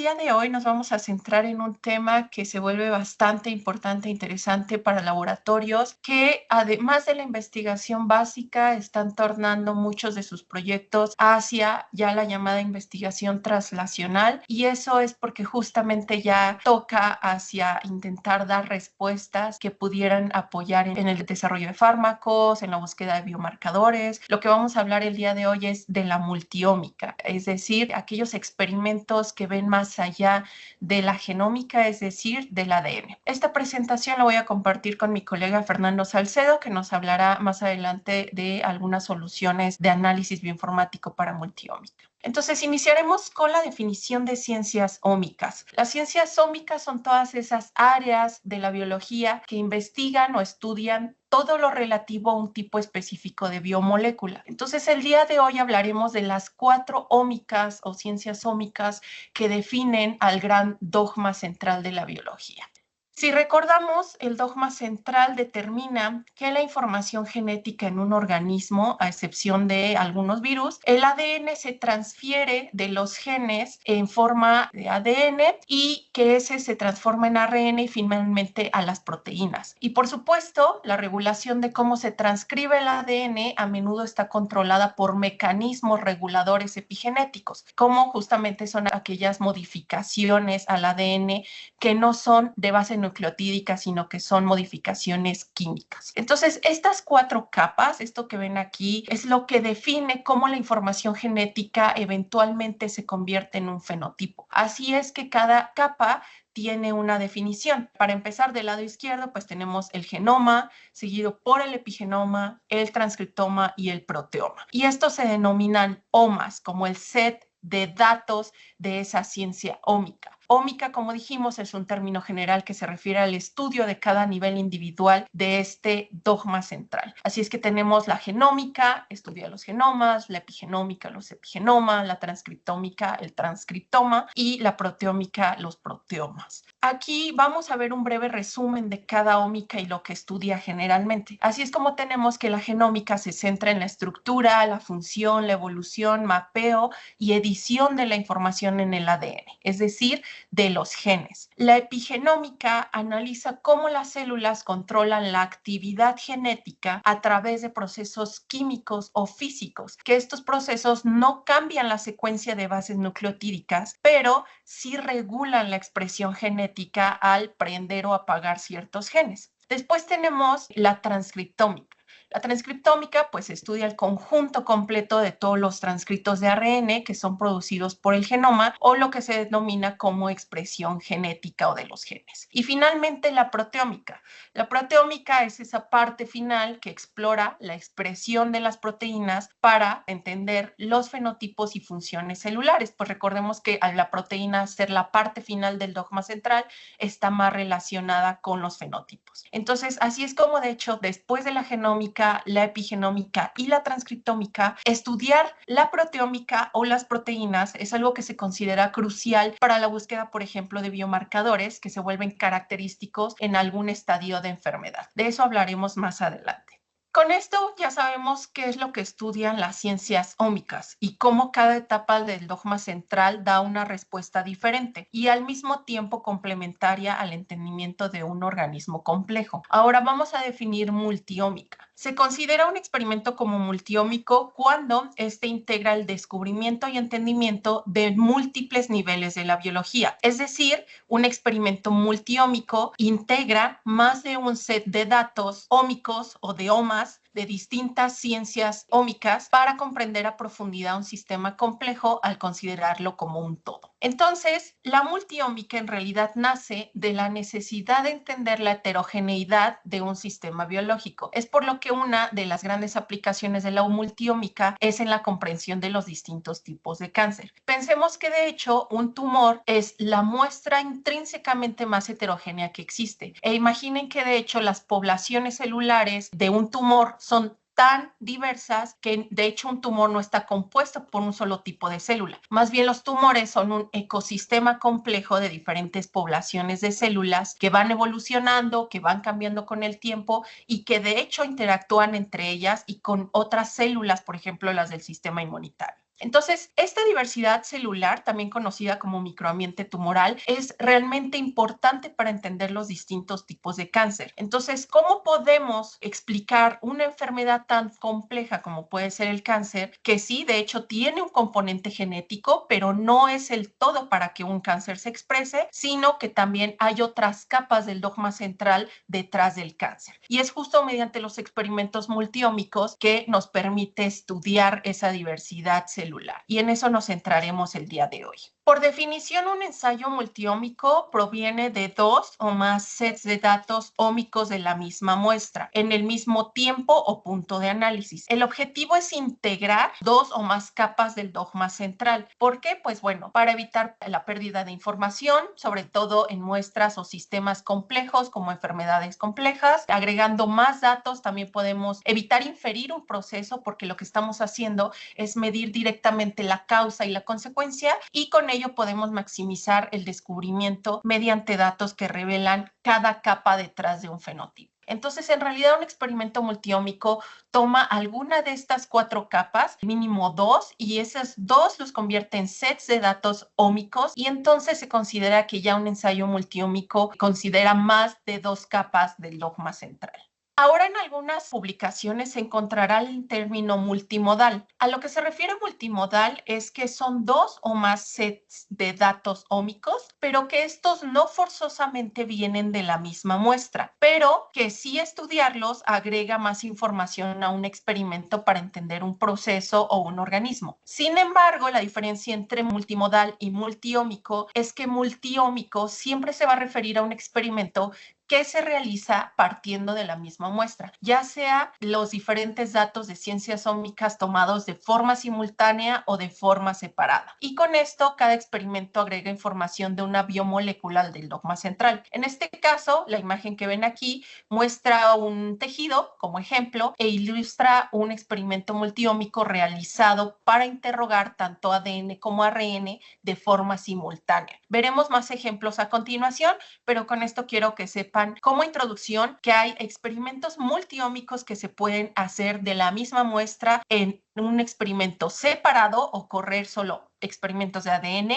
día de hoy nos vamos a centrar en un tema que se vuelve bastante importante e interesante para laboratorios que, además de la investigación básica, están tornando muchos de sus proyectos hacia ya la llamada investigación translacional, y eso es porque justamente ya toca hacia intentar dar respuestas que pudieran apoyar en el desarrollo de fármacos, en la búsqueda de biomarcadores. Lo que vamos a hablar el día de hoy es de la multiómica, es decir, aquellos experimentos que ven más allá de la genómica, es decir, del ADN. Esta presentación la voy a compartir con mi colega Fernando Salcedo, que nos hablará más adelante de algunas soluciones de análisis bioinformático para multiómica. Entonces, iniciaremos con la definición de ciencias ómicas. Las ciencias ómicas son todas esas áreas de la biología que investigan o estudian todo lo relativo a un tipo específico de biomolécula. Entonces, el día de hoy hablaremos de las 4 ómicas o ciencias ómicas que definen al gran dogma central de la biología. Si recordamos, el dogma central determina que la información genética en un organismo, a excepción de algunos virus, el ADN se transfiere de los genes en forma de ADN y que ese se transforma en ARN y finalmente a las proteínas. Y por supuesto, la regulación de cómo se transcribe el ADN a menudo está controlada por mecanismos reguladores epigenéticos, como justamente son aquellas modificaciones al ADN que no son de base nucleotídica, sino que son modificaciones químicas. Entonces, estas 4 capas, esto que ven aquí, es lo que define cómo la información genética eventualmente se convierte en un fenotipo. Así es que cada capa tiene una definición. Para empezar, del lado izquierdo, pues tenemos el genoma, seguido por el epigenoma, el transcriptoma y el proteoma. Y estos se denominan omas, como el set de datos de esa ciencia ómica. Ómica, como dijimos, es un término general que se refiere al estudio de cada nivel individual de este dogma central. Así es que tenemos la genómica, estudia los genomas, la epigenómica, los epigenomas, la transcriptómica, el transcriptoma, y la proteómica, los proteomas. Aquí vamos a ver un breve resumen de cada ómica y lo que estudia generalmente. Así es como tenemos que la genómica se centra en la estructura, la función, la evolución, mapeo y edición de la información en el ADN, es decir, de los genes. La epigenómica analiza cómo las células controlan la actividad genética a través de procesos químicos o físicos, que estos procesos no cambian la secuencia de bases nucleotídicas, pero sí regulan la expresión genética al prender o apagar ciertos genes. Después tenemos la transcriptómica. La transcriptómica pues estudia el conjunto completo de todos los transcritos de ARN que son producidos por el genoma, o lo que se denomina como expresión genética o de los genes. Y finalmente la proteómica. La proteómica es esa parte final que explora la expresión de las proteínas para entender los fenotipos y funciones celulares. Pues recordemos que a la proteína ser la parte final del dogma central está más relacionada con los fenotipos. Entonces, así es como de hecho después de la genómica, la epigenómica y la transcriptómica, estudiar la proteómica o las proteínas es algo que se considera crucial para la búsqueda, por ejemplo, de biomarcadores que se vuelven característicos en algún estadio de enfermedad. De eso hablaremos más adelante. Con esto ya sabemos qué es lo que estudian las ciencias ómicas y cómo cada etapa del dogma central da una respuesta diferente y al mismo tiempo complementaria al entendimiento de un organismo complejo. Ahora vamos a definir multiómica. Se considera un experimento como multiómico cuando este integra el descubrimiento y entendimiento de múltiples niveles de la biología. Es decir, un experimento multiómico integra más de un set de datos ómicos o de omas de distintas ciencias ómicas para comprender a profundidad un sistema complejo al considerarlo como un todo. Entonces, la multiómica en realidad nace de la necesidad de entender la heterogeneidad de un sistema biológico. Es por lo que una de las grandes aplicaciones de la multiómica es en la comprensión de los distintos tipos de cáncer. Pensemos que de hecho un tumor es la muestra intrínsecamente más heterogénea que existe. E imaginen que de hecho las poblaciones celulares de un tumor son tan diversas que de hecho un tumor no está compuesto por un solo tipo de célula. Más bien los tumores son un ecosistema complejo de diferentes poblaciones de células que van evolucionando, que van cambiando con el tiempo y que de hecho interactúan entre ellas y con otras células, por ejemplo las del sistema inmunitario. Entonces, esta diversidad celular, también conocida como microambiente tumoral, es realmente importante para entender los distintos tipos de cáncer. Entonces, ¿cómo podemos explicar una enfermedad tan compleja como puede ser el cáncer, que sí, de hecho, tiene un componente genético, pero no es el todo para que un cáncer se exprese, sino que también hay otras capas del dogma central detrás del cáncer? Y es justo mediante los experimentos multiómicos que nos permite estudiar esa diversidad celular. Y en eso nos centraremos el día de hoy. Por definición, un ensayo multiómico proviene de 2 o más sets de datos ómicos de la misma muestra en el mismo tiempo o punto de análisis. El objetivo es integrar 2 o más capas del dogma central. ¿Por qué? Pues bueno, para evitar la pérdida de información, sobre todo en muestras o sistemas complejos como enfermedades complejas. Agregando más datos también podemos evitar inferir un proceso, porque lo que estamos haciendo es medir directamente la causa y la consecuencia, y con ello podemos maximizar el descubrimiento mediante datos que revelan cada capa detrás de un fenotipo. Entonces, en realidad, un experimento multiómico toma alguna de estas 4 capas, mínimo 2, y esas 2 los convierte en sets de datos ómicos, y entonces se considera que ya un ensayo multiómico considera más de 2 capas del dogma central. Ahora, en algunas publicaciones se encontrará el término multimodal. A lo que se refiere multimodal es que son 2 o más sets de datos ómicos, pero que estos no forzosamente vienen de la misma muestra, pero que sí estudiarlos agrega más información a un experimento para entender un proceso o un organismo. Sin embargo, la diferencia entre multimodal y multiómico es que multiómico siempre se va a referir a un experimento que se realiza partiendo de la misma muestra, ya sea los diferentes datos de ciencias ómicas tomados de forma simultánea o de forma separada. Y con esto, cada experimento agrega información de una biomolecular del dogma central. En este caso, la imagen que ven aquí muestra un tejido como ejemplo e ilustra un experimento multiómico realizado para interrogar tanto ADN como ARN de forma simultánea. Veremos más ejemplos a continuación, pero con esto quiero que sepan como introducción que hay experimentos multiómicos que se pueden hacer de la misma muestra en un experimento separado, o correr solo experimentos de ADN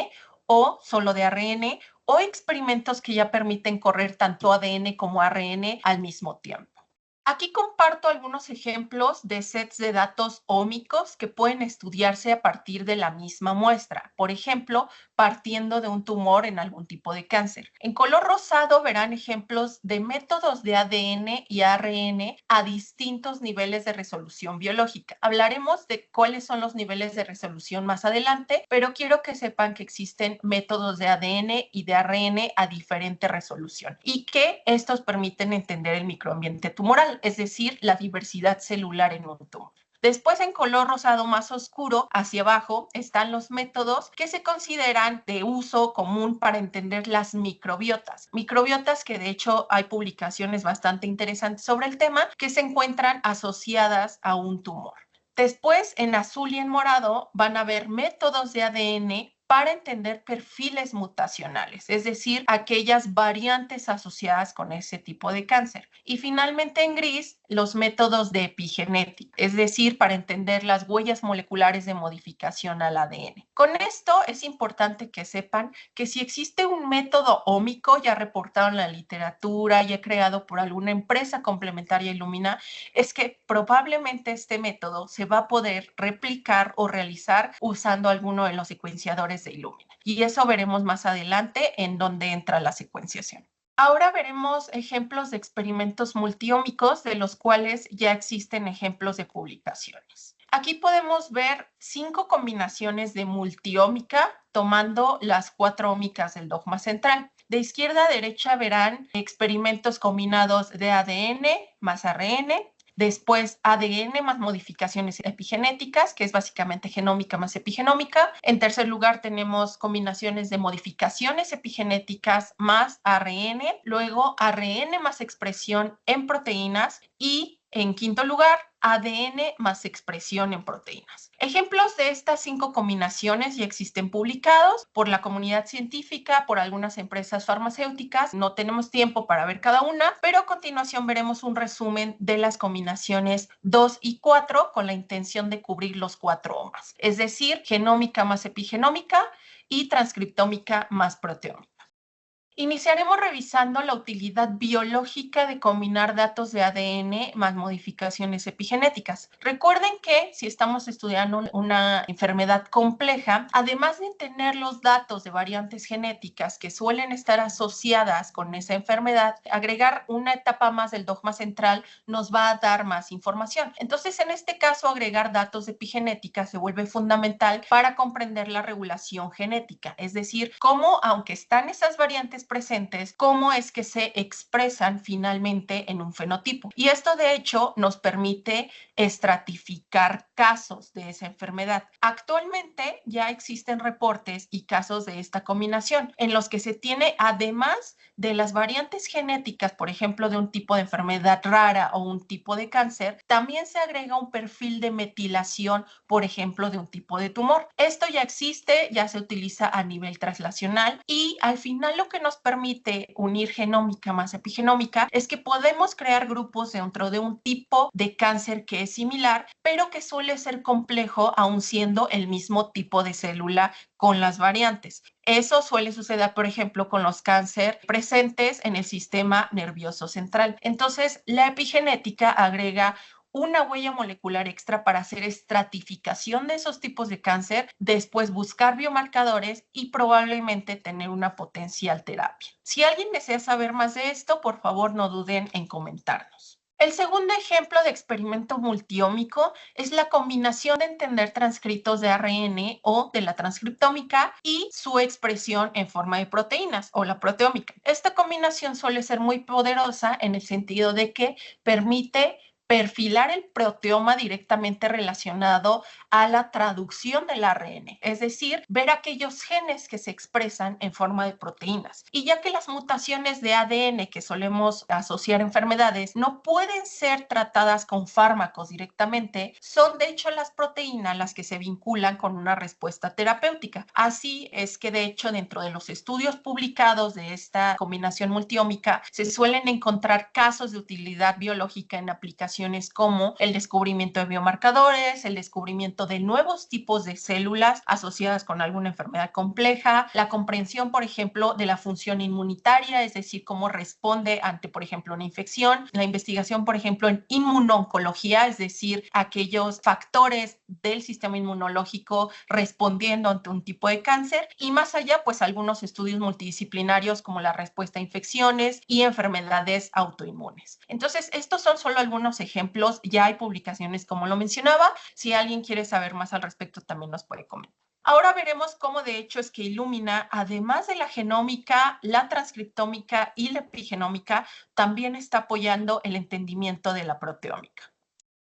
o solo de ARN, o experimentos que ya permiten correr tanto ADN como ARN al mismo tiempo. Aquí comparto algunos ejemplos de sets de datos ómicos que pueden estudiarse a partir de la misma muestra. Por ejemplo, partiendo de un tumor en algún tipo de cáncer. En color rosado verán ejemplos de métodos de ADN y ARN a distintos niveles de resolución biológica. Hablaremos de cuáles son los niveles de resolución más adelante, pero quiero que sepan que existen métodos de ADN y de ARN a diferente resolución y que estos permiten entender el microambiente tumoral, es decir, la diversidad celular en un tumor. Después, en color rosado más oscuro, hacia abajo, están los métodos que se consideran de uso común para entender las microbiotas. Microbiotas que de hecho hay publicaciones bastante interesantes sobre el tema que se encuentran asociadas a un tumor. Después, en azul y en morado, van a ver métodos de ADN para entender perfiles mutacionales, es decir, aquellas variantes asociadas con ese tipo de cáncer. Y finalmente, en gris, los métodos de epigenética, es decir, para entender las huellas moleculares de modificación al ADN. Con esto es importante que sepan que si existe un método ómico ya reportado en la literatura, ya creado por alguna empresa complementaria a Illumina, es que probablemente este método se va a poder replicar o realizar usando alguno de los secuenciadores de Illumina. Y eso veremos más adelante en dónde entra la secuenciación. Ahora veremos ejemplos de experimentos multiómicos de los cuales ya existen ejemplos de publicaciones. Aquí podemos ver 5 combinaciones de multiómica tomando las 4 ómicas del dogma central. De izquierda a derecha verán experimentos combinados de ADN más ARN, después ADN más modificaciones epigenéticas, que es básicamente genómica más epigenómica. En tercer lugar tenemos combinaciones de modificaciones epigenéticas más ARN, luego ARN más expresión en proteínas, y en quinto lugar ADN más expresión en proteínas. Ejemplos de estas 5 combinaciones ya existen publicados por la comunidad científica, por algunas empresas farmacéuticas. No tenemos tiempo para ver cada una, pero a continuación veremos un resumen de las combinaciones 2 y 4 con la intención de cubrir los 4 o más, es decir, genómica más epigenómica y transcriptómica más proteómica. Iniciaremos revisando la utilidad biológica de combinar datos de ADN más modificaciones epigenéticas. Recuerden que si estamos estudiando una enfermedad compleja, además de tener los datos de variantes genéticas que suelen estar asociadas con esa enfermedad, agregar una etapa más del dogma central nos va a dar más información. Entonces, en este caso, agregar datos de epigenética se vuelve fundamental para comprender la regulación genética, es decir, cómo, aunque están esas variantes presentes, cómo es que se expresan finalmente en un fenotipo. Y esto, de hecho, nos permite estratificar casos de esa enfermedad. Actualmente ya existen reportes y casos de esta combinación en los que se tiene, además de las variantes genéticas, por ejemplo, de un tipo de enfermedad rara o un tipo de cáncer, también se agrega un perfil de metilación, por ejemplo, de un tipo de tumor. Esto ya existe, ya se utiliza a nivel translacional y al final lo que nos permite unir genómica más epigenómica es que podemos crear grupos dentro de un tipo de cáncer que es similar, pero que suele ser complejo aun siendo el mismo tipo de célula con las variantes. Eso suele suceder, por ejemplo, con los cánceres presentes en el sistema nervioso central. Entonces, la epigenética agrega una huella molecular extra para hacer estratificación de esos tipos de cáncer, después buscar biomarcadores y probablemente tener una potencial terapia. Si alguien desea saber más de esto, por favor no duden en comentarnos. El segundo ejemplo de experimento multiómico es la combinación de entender transcritos de ARN o de la transcriptómica y su expresión en forma de proteínas o la proteómica. Esta combinación suele ser muy poderosa en el sentido de que permite perfilar el proteoma directamente relacionado a la traducción del ARN, es decir, ver aquellos genes que se expresan en forma de proteínas. Y ya que las mutaciones de ADN que solemos asociar a enfermedades no pueden ser tratadas con fármacos directamente, son de hecho las proteínas las que se vinculan con una respuesta terapéutica. Así es que de hecho dentro de los estudios publicados de esta combinación multiómica se suelen encontrar casos de utilidad biológica en aplicaciones como el descubrimiento de biomarcadores, el descubrimiento de nuevos tipos de células asociadas con alguna enfermedad compleja, la comprensión, por ejemplo, de la función inmunitaria, es decir, cómo responde ante, por ejemplo, una infección, la investigación, por ejemplo, en inmunoncología, es decir, aquellos factores del sistema inmunológico respondiendo ante un tipo de cáncer, y más allá, pues algunos estudios multidisciplinarios como la respuesta a infecciones y enfermedades autoinmunes. Entonces, estos son solo algunos ejemplos, ya hay publicaciones como lo mencionaba. Si alguien quiere saber más al respecto, también nos puede comentar. Ahora veremos cómo de hecho es que Illumina, además de la genómica, la transcriptómica y la epigenómica, también está apoyando el entendimiento de la proteómica.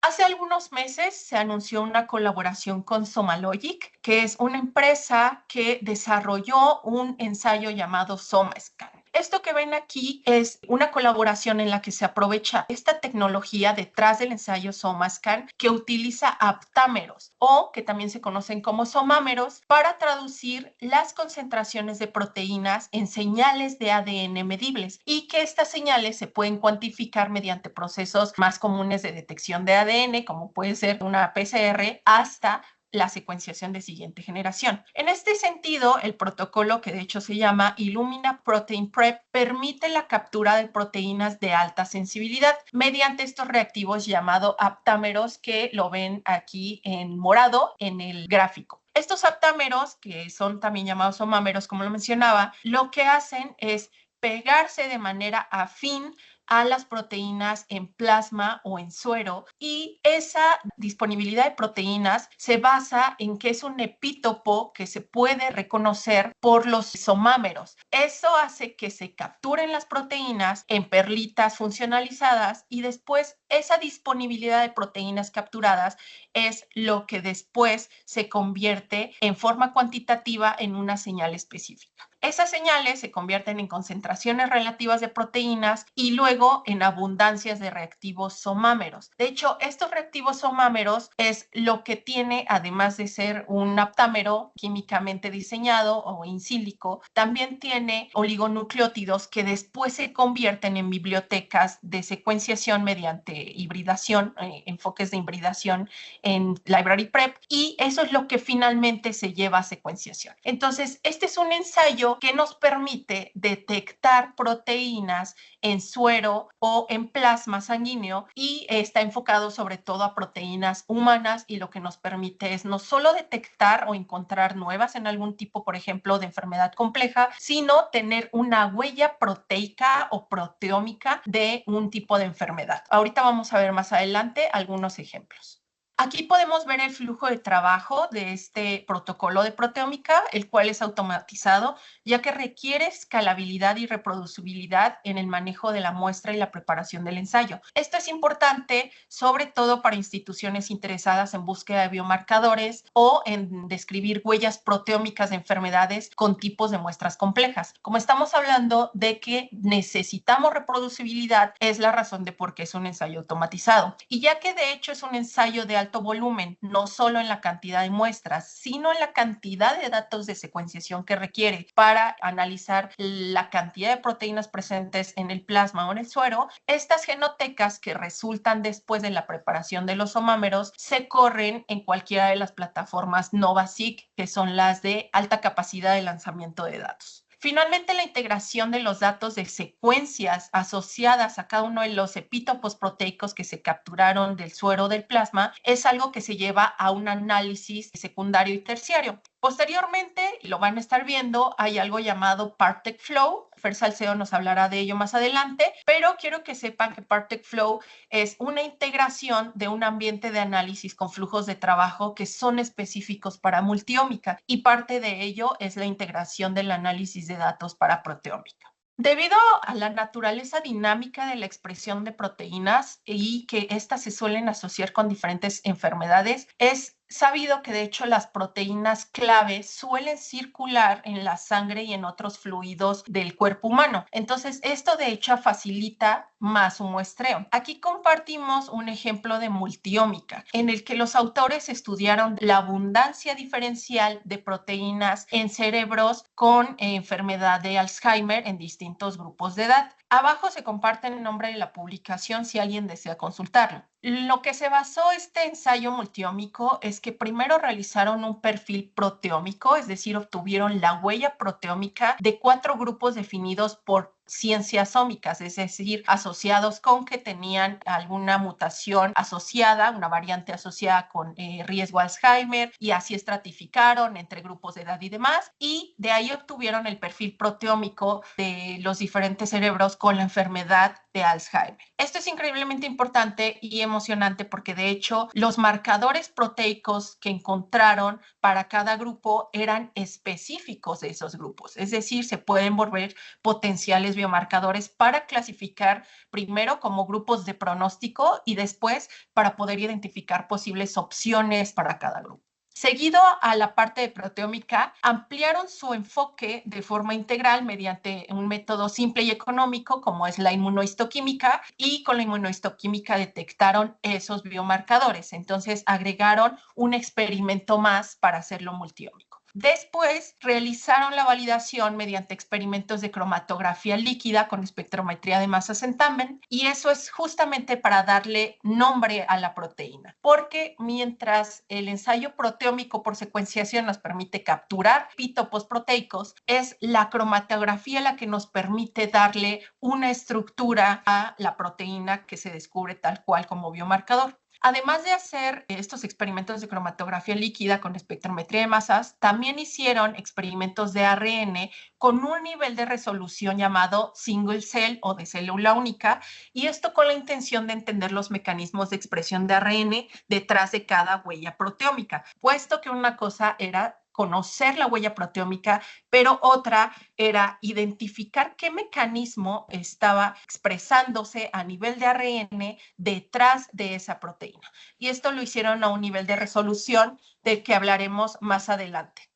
Hace algunos meses se anunció una colaboración con SomaLogic, que es una empresa que desarrolló un ensayo llamado SomaScan. Esto que ven aquí es una colaboración en la que se aprovecha esta tecnología detrás del ensayo SomaScan que utiliza aptámeros o que también se conocen como somámeros para traducir las concentraciones de proteínas en señales de ADN medibles y que estas señales se pueden cuantificar mediante procesos más comunes de detección de ADN, como puede ser una PCR, hasta la secuenciación de siguiente generación. En este sentido, el protocolo, que de hecho se llama Illumina Protein Prep, permite la captura de proteínas de alta sensibilidad mediante estos reactivos llamados aptámeros, que lo ven aquí en morado en el gráfico. Estos aptámeros, que son también llamados somámeros, como lo mencionaba, lo que hacen es pegarse de manera afín a las proteínas en plasma o en suero, y esa disponibilidad de proteínas se basa en que es un epítopo que se puede reconocer por los somámeros. Eso hace que se capturen las proteínas en perlitas funcionalizadas y después esa disponibilidad de proteínas capturadas es lo que después se convierte en forma cuantitativa en una señal específica. Esas señales se convierten en concentraciones relativas de proteínas y luego en abundancias de reactivos somámeros. De hecho, estos reactivos somámeros es lo que tiene, además de ser un aptámero químicamente diseñado o in sílico, también tiene oligonucleótidos que después se convierten en bibliotecas de secuenciación mediante hibridación, enfoques de hibridación en library prep, y eso es lo que finalmente se lleva a secuenciación. Entonces, este es un ensayo que nos permite detectar proteínas en suero o en plasma sanguíneo y está enfocado sobre todo a proteínas humanas, y lo que nos permite es no solo detectar o encontrar nuevas en algún tipo, por ejemplo, de enfermedad compleja, sino tener una huella proteica o proteómica de un tipo de enfermedad. Ahorita vamos a ver más adelante algunos ejemplos. Aquí podemos ver el flujo de trabajo de este protocolo de proteómica, el cual es automatizado, ya que requiere escalabilidad y reproducibilidad en el manejo de la muestra y la preparación del ensayo. Esto es importante, sobre todo para instituciones interesadas en búsqueda de biomarcadores o en describir huellas proteómicas de enfermedades con tipos de muestras complejas. Como estamos hablando de que necesitamos reproducibilidad, es la razón de por qué es un ensayo automatizado. Y ya que de hecho es un ensayo de alto volumen, no solo en la cantidad de muestras, sino en la cantidad de datos de secuenciación que requiere para analizar la cantidad de proteínas presentes en el plasma o en el suero, estas genotecas que resultan después de la preparación de los somámeros se corren en cualquiera de las plataformas NovaSeq, que son las de alta capacidad de lanzamiento de datos. Finalmente, la integración de los datos de secuencias asociadas a cada uno de los epítopos proteicos que se capturaron del suero del plasma es algo que se lleva a un análisis secundario y terciario. Posteriormente, y lo van a estar viendo, hay algo llamado Partec Flow. Fer Salcedo nos hablará de ello más adelante, pero quiero que sepan que Partec Flow es una integración de un ambiente de análisis con flujos de trabajo que son específicos para multiómica, y parte de ello es la integración del análisis de datos para proteómica. Debido a la naturaleza dinámica de la expresión de proteínas y que éstas se suelen asociar con diferentes enfermedades, es sabido que de hecho las proteínas clave suelen circular en la sangre y en otros fluidos del cuerpo humano. Entonces, esto de hecho facilita más su muestreo. Aquí compartimos un ejemplo de multiómica en el que los autores estudiaron la abundancia diferencial de proteínas en cerebros con enfermedad de Alzheimer en distintos grupos de edad. Abajo se comparte el nombre de la publicación si alguien desea consultarlo. Lo que se basó este ensayo multiómico es que primero realizaron un perfil proteómico, es decir, obtuvieron la huella proteómica de 4 grupos definidos por ciencias ómicas, es decir, asociados con que tenían alguna mutación asociada, una variante asociada con riesgo Alzheimer, y así estratificaron entre grupos de edad y demás, y de ahí obtuvieron el perfil proteómico de los diferentes cerebros con la enfermedad de Alzheimer. Esto es increíblemente importante y emocionante porque de hecho los marcadores proteicos que encontraron para cada grupo eran específicos de esos grupos, es decir, se pueden volver potenciales biomarcadores para clasificar primero como grupos de pronóstico y después para poder identificar posibles opciones para cada grupo. Seguido a la parte de proteómica, ampliaron su enfoque de forma integral mediante un método simple y económico como es la inmunohistoquímica, y con la inmunohistoquímica detectaron esos biomarcadores. Entonces agregaron un experimento más para hacerlo multiómico. Después realizaron la validación mediante experimentos de cromatografía líquida con espectrometría de masas en tándem, y eso es justamente para darle nombre a la proteína, porque mientras el ensayo proteómico por secuenciación nos permite capturar epítopos proteicos, es la cromatografía la que nos permite darle una estructura a la proteína que se descubre tal cual como biomarcador. Además de hacer estos experimentos de cromatografía líquida con espectrometría de masas, también hicieron experimentos de ARN con un nivel de resolución llamado single cell o de célula única, y esto con la intención de entender los mecanismos de expresión de ARN detrás de cada huella proteómica, puesto que una cosa era conocer la huella proteómica, pero otra era identificar qué mecanismo estaba expresándose a nivel de ARN detrás de esa proteína. Y esto lo hicieron a un nivel de resolución del que hablaremos más adelante.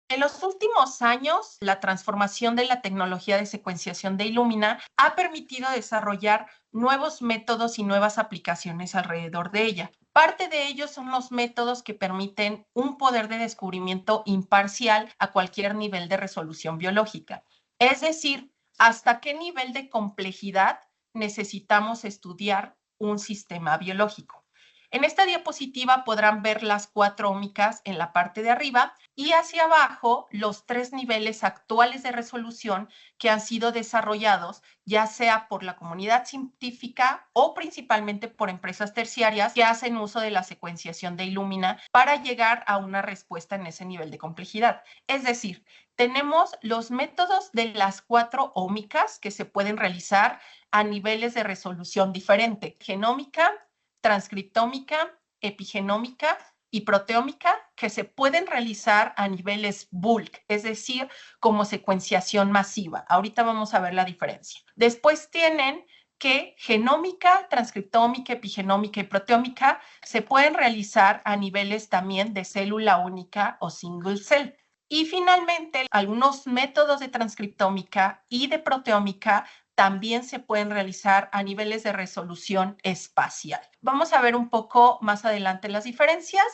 En los últimos años, la transformación de la tecnología de secuenciación de Illumina ha permitido desarrollar nuevos métodos y nuevas aplicaciones alrededor de ella. Parte de ellos son los métodos que permiten un poder de descubrimiento imparcial a cualquier nivel de resolución biológica. Es decir, hasta qué nivel de complejidad necesitamos estudiar un sistema biológico. En esta diapositiva podrán ver las 4 ómicas en la parte de arriba y hacia abajo los 3 niveles actuales de resolución que han sido desarrollados, ya sea por la comunidad científica o principalmente por empresas terciarias que hacen uso de la secuenciación de Illumina para llegar a una respuesta en ese nivel de complejidad. Es decir, tenemos los métodos de las 4 ómicas que se pueden realizar a niveles de resolución diferente: genómica, transcriptómica, epigenómica y proteómica, que se pueden realizar a niveles bulk, es decir, como secuenciación masiva. Ahorita vamos a ver la diferencia. Después tienen que genómica, transcriptómica, epigenómica y proteómica se pueden realizar a niveles también de célula única o single cell. Y finalmente, algunos métodos de transcriptómica y de proteómica también se pueden realizar a niveles de resolución espacial. Vamos a ver un poco más adelante las diferencias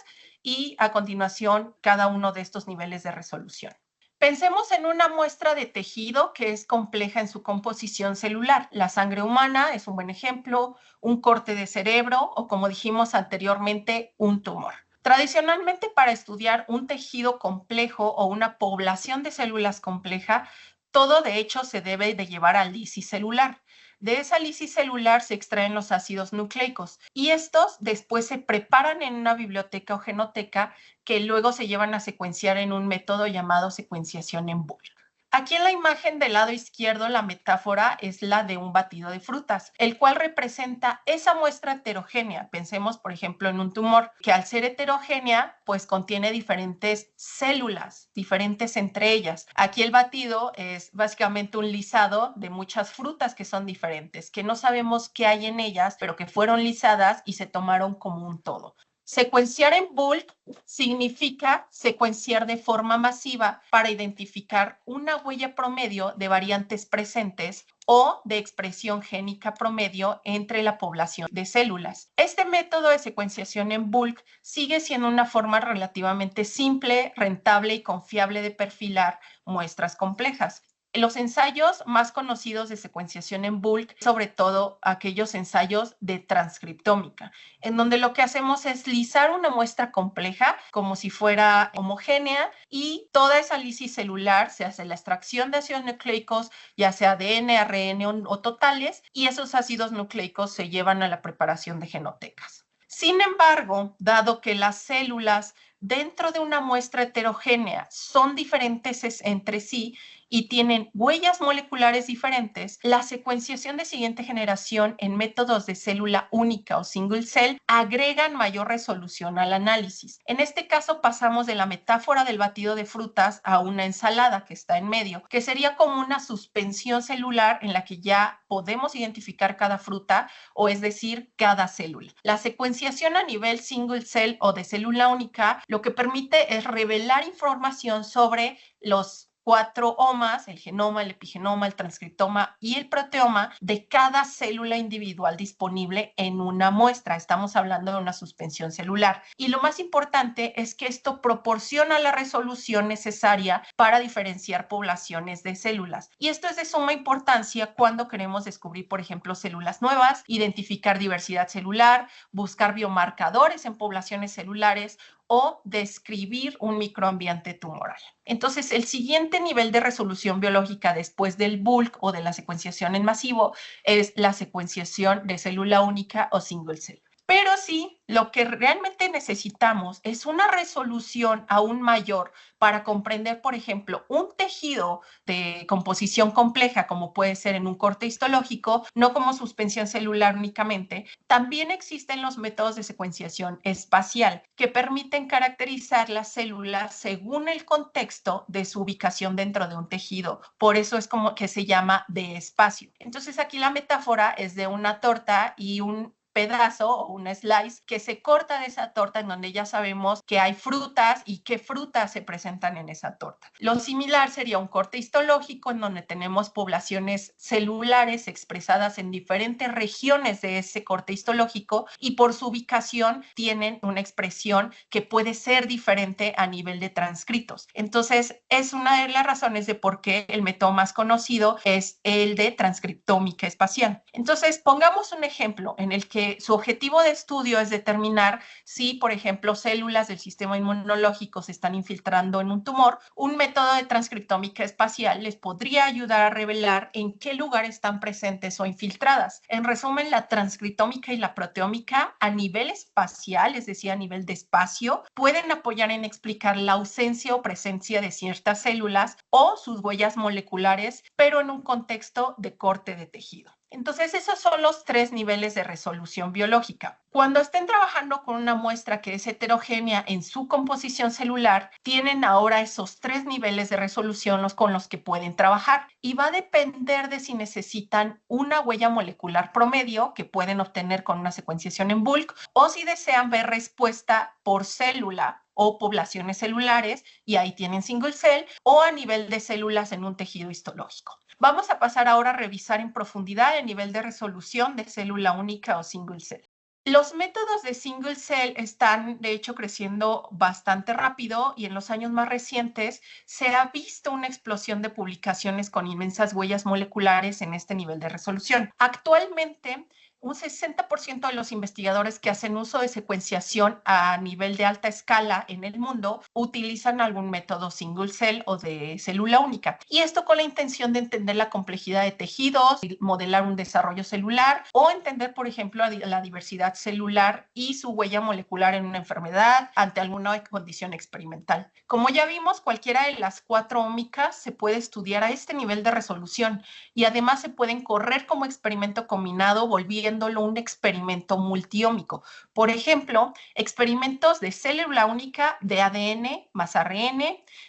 y a continuación cada uno de estos niveles de resolución. Pensemos en una muestra de tejido que es compleja en su composición celular. La sangre humana es un buen ejemplo, un corte de cerebro o, como dijimos anteriormente, un tumor. Tradicionalmente, para estudiar un tejido complejo o una población de células compleja, todo de hecho se debe de llevar a lisis celular. De esa lisis celular se extraen los ácidos nucleicos y estos después se preparan en una biblioteca o genoteca que luego se llevan a secuenciar en un método llamado secuenciación en bulk. Aquí en la imagen del lado izquierdo, la metáfora es la de un batido de frutas, el cual representa esa muestra heterogénea. Pensemos, por ejemplo, en un tumor, que al ser heterogénea, pues contiene diferentes células, diferentes entre ellas. Aquí el batido es básicamente un lisado de muchas frutas que son diferentes, que no sabemos qué hay en ellas, pero que fueron lisadas y se tomaron como un todo. Secuenciar en bulk significa secuenciar de forma masiva para identificar una huella promedio de variantes presentes o de expresión génica promedio entre la población de células. Este método de secuenciación en bulk sigue siendo una forma relativamente simple, rentable y confiable de perfilar muestras complejas. Los ensayos más conocidos de secuenciación en bulk, sobre todo aquellos ensayos de transcriptómica, en donde lo que hacemos es lisar una muestra compleja como si fuera homogénea y toda esa lisis celular se hace la extracción de ácidos nucleicos, ya sea ADN, ARN o totales, y esos ácidos nucleicos se llevan a la preparación de genotecas. Sin embargo, dado que las células dentro de una muestra heterogénea son diferentes entre sí y tienen huellas moleculares diferentes, la secuenciación de siguiente generación en métodos de célula única o single cell agregan mayor resolución al análisis. En este caso pasamos de la metáfora del batido de frutas a una ensalada que está en medio, que sería como una suspensión celular en la que ya podemos identificar cada fruta, o es decir, cada célula. La secuenciación a nivel single cell o de célula única lo que permite es revelar información sobre los 4 omas, el genoma, el epigenoma, el transcriptoma y el proteoma de cada célula individual disponible en una muestra. Estamos hablando de una suspensión celular. Y lo más importante es que esto proporciona la resolución necesaria para diferenciar poblaciones de células. Y esto es de suma importancia cuando queremos descubrir, por ejemplo, células nuevas, identificar diversidad celular, buscar biomarcadores en poblaciones celulares o describir un microambiente tumoral. Entonces, el siguiente nivel de resolución biológica después del bulk o de la secuenciación en masivo es la secuenciación de célula única o single cell. Pero sí, lo que realmente necesitamos es una resolución aún mayor para comprender, por ejemplo, un tejido de composición compleja, como puede ser en un corte histológico, no como suspensión celular únicamente. También existen los métodos de secuenciación espacial que permiten caracterizar las células según el contexto de su ubicación dentro de un tejido. Por eso es como que se llama de espacio. Entonces aquí la metáfora es de una torta y un pedazo o un slice que se corta de esa torta, en donde ya sabemos que hay frutas y qué frutas se presentan en esa torta. Lo similar sería un corte histológico, en donde tenemos poblaciones celulares expresadas en diferentes regiones de ese corte histológico, y por su ubicación tienen una expresión que puede ser diferente a nivel de transcritos. Entonces, es una de las razones de por qué el método más conocido es el de transcriptómica espacial. Entonces, pongamos un ejemplo en el que su objetivo de estudio es determinar si, por ejemplo, células del sistema inmunológico se están infiltrando en un tumor. Un método de transcriptómica espacial les podría ayudar a revelar en qué lugar están presentes o infiltradas. En resumen, la transcriptómica y la proteómica a nivel espacial, es decir, a nivel de espacio, pueden apoyar en explicar la ausencia o presencia de ciertas células o sus huellas moleculares, pero en un contexto de corte de tejido. Entonces, esos son los 3 niveles de resolución biológica. Cuando estén trabajando con una muestra que es heterogénea en su composición celular, tienen ahora esos 3 niveles de resolución con los que pueden trabajar, y va a depender de si necesitan una huella molecular promedio que pueden obtener con una secuenciación en bulk, o si desean ver respuesta por célula o poblaciones celulares, y ahí tienen single cell, o a nivel de células en un tejido histológico. Vamos a pasar ahora a revisar en profundidad el nivel de resolución de célula única o single cell. Los métodos de single cell están, de hecho, creciendo bastante rápido, y en los años más recientes se ha visto una explosión de publicaciones con inmensas huellas moleculares en este nivel de resolución. Actualmente, un 60% de los investigadores que hacen uso de secuenciación a nivel de alta escala en el mundo utilizan algún método single cell o de célula única. Y esto con la intención de entender la complejidad de tejidos, modelar un desarrollo celular o entender, por ejemplo, la diversidad celular y su huella molecular en una enfermedad ante alguna condición experimental. Como ya vimos, cualquiera de las 4 ómicas se puede estudiar a este nivel de resolución, y además se pueden correr como experimento combinado, volviéndolo un experimento multiómico. Por ejemplo, experimentos de célula única de ADN más ARN,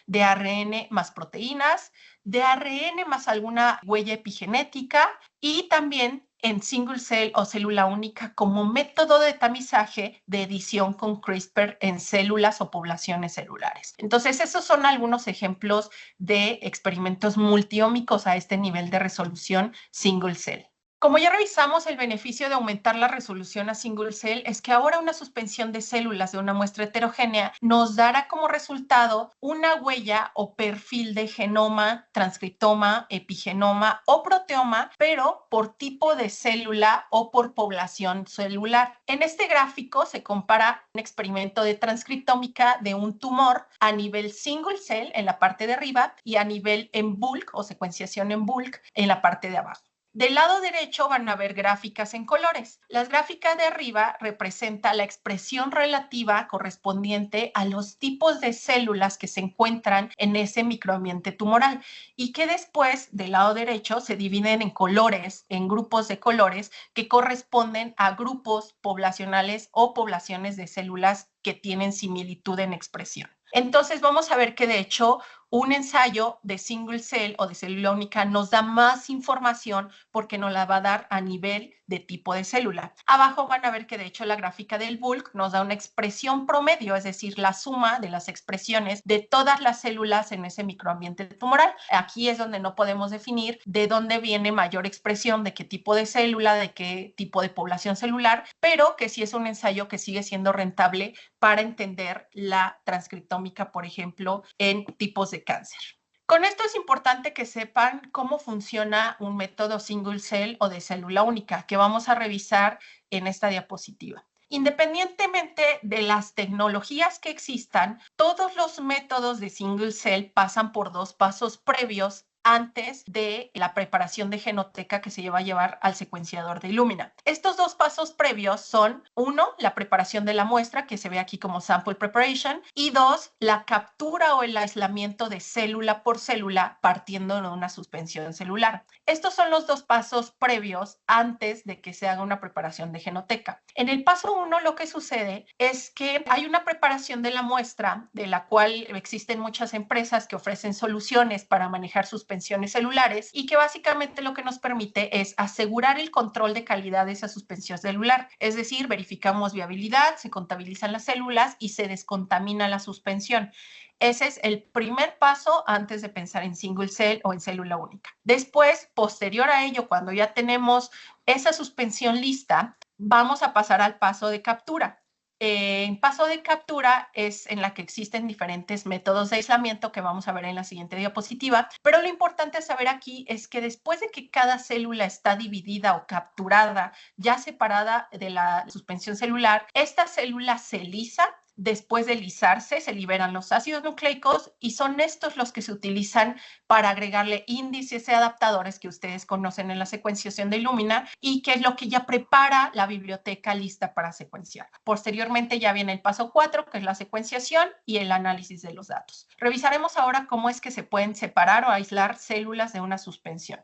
de ARN más proteínas, de ARN más alguna huella epigenética, y también en single cell o célula única como método de tamizaje de edición con CRISPR en células o poblaciones celulares. Entonces, esos son algunos ejemplos de experimentos multiómicos a este nivel de resolución single cell. Como ya revisamos, el beneficio de aumentar la resolución a single cell es que ahora una suspensión de células de una muestra heterogénea nos dará como resultado una huella o perfil de genoma, transcriptoma, epigenoma o proteoma, pero por tipo de célula o por población celular. En este gráfico se compara un experimento de transcriptómica de un tumor a nivel single cell en la parte de arriba y a nivel en bulk o secuenciación en bulk en la parte de abajo. Del lado derecho van a ver gráficas en colores. La gráfica de arriba representa la expresión relativa correspondiente a los tipos de células que se encuentran en ese microambiente tumoral, y que después, del lado derecho, se dividen en colores, en grupos de colores que corresponden a grupos poblacionales o poblaciones de células que tienen similitud en expresión. Entonces vamos a ver que, de hecho, un ensayo de single cell o de célula única nos da más información porque nos la va a dar a nivel de tipo de célula. Abajo van a ver que, de hecho, la gráfica del bulk nos da una expresión promedio, es decir, la suma de las expresiones de todas las células en ese microambiente tumoral. Aquí es donde no podemos definir de dónde viene mayor expresión, de qué tipo de célula, de qué tipo de población celular, pero que sí es un ensayo que sigue siendo rentable para entender la transcriptómica, por ejemplo, en tipos de cáncer. Con esto es importante que sepan cómo funciona un método single cell o de célula única, que vamos a revisar en esta diapositiva. Independientemente de las tecnologías que existan, todos los métodos de single cell pasan por 2 pasos previos antes de la preparación de genoteca que se lleva a llevar al secuenciador de Illumina. Estos 2 pasos previos son: 1, la preparación de la muestra, que se ve aquí como sample preparation, y 2, la captura o el aislamiento de célula por célula partiendo de una suspensión celular. Estos son los 2 pasos previos antes de que se haga una preparación de genoteca. En el paso 1, lo que sucede es que hay una preparación de la muestra, de la cual existen muchas empresas que ofrecen soluciones para manejar suspensiones suspensiones celulares y que básicamente lo que nos permite es asegurar el control de calidad de esa suspensión celular. Es decir, verificamos viabilidad, se contabilizan las células y se descontamina la suspensión. Ese es el primer paso antes de pensar en single cell o en célula única. Después, posterior a ello, cuando ya tenemos esa suspensión lista, vamos a pasar al paso de captura. En paso de captura es en la que existen diferentes métodos de aislamiento que vamos a ver en la siguiente diapositiva, pero lo importante a saber aquí es que después de que cada célula está dividida o capturada, ya separada de la suspensión celular, esta célula se lisa. Después de lisarse, se liberan los ácidos nucleicos y son estos los que se utilizan para agregarle índices y adaptadores que ustedes conocen en la secuenciación de Illumina y que es lo que ya prepara la biblioteca lista para secuenciar. Posteriormente ya viene el paso 4, que es la secuenciación y el análisis de los datos. Revisaremos ahora cómo es que se pueden separar o aislar células de una suspensión.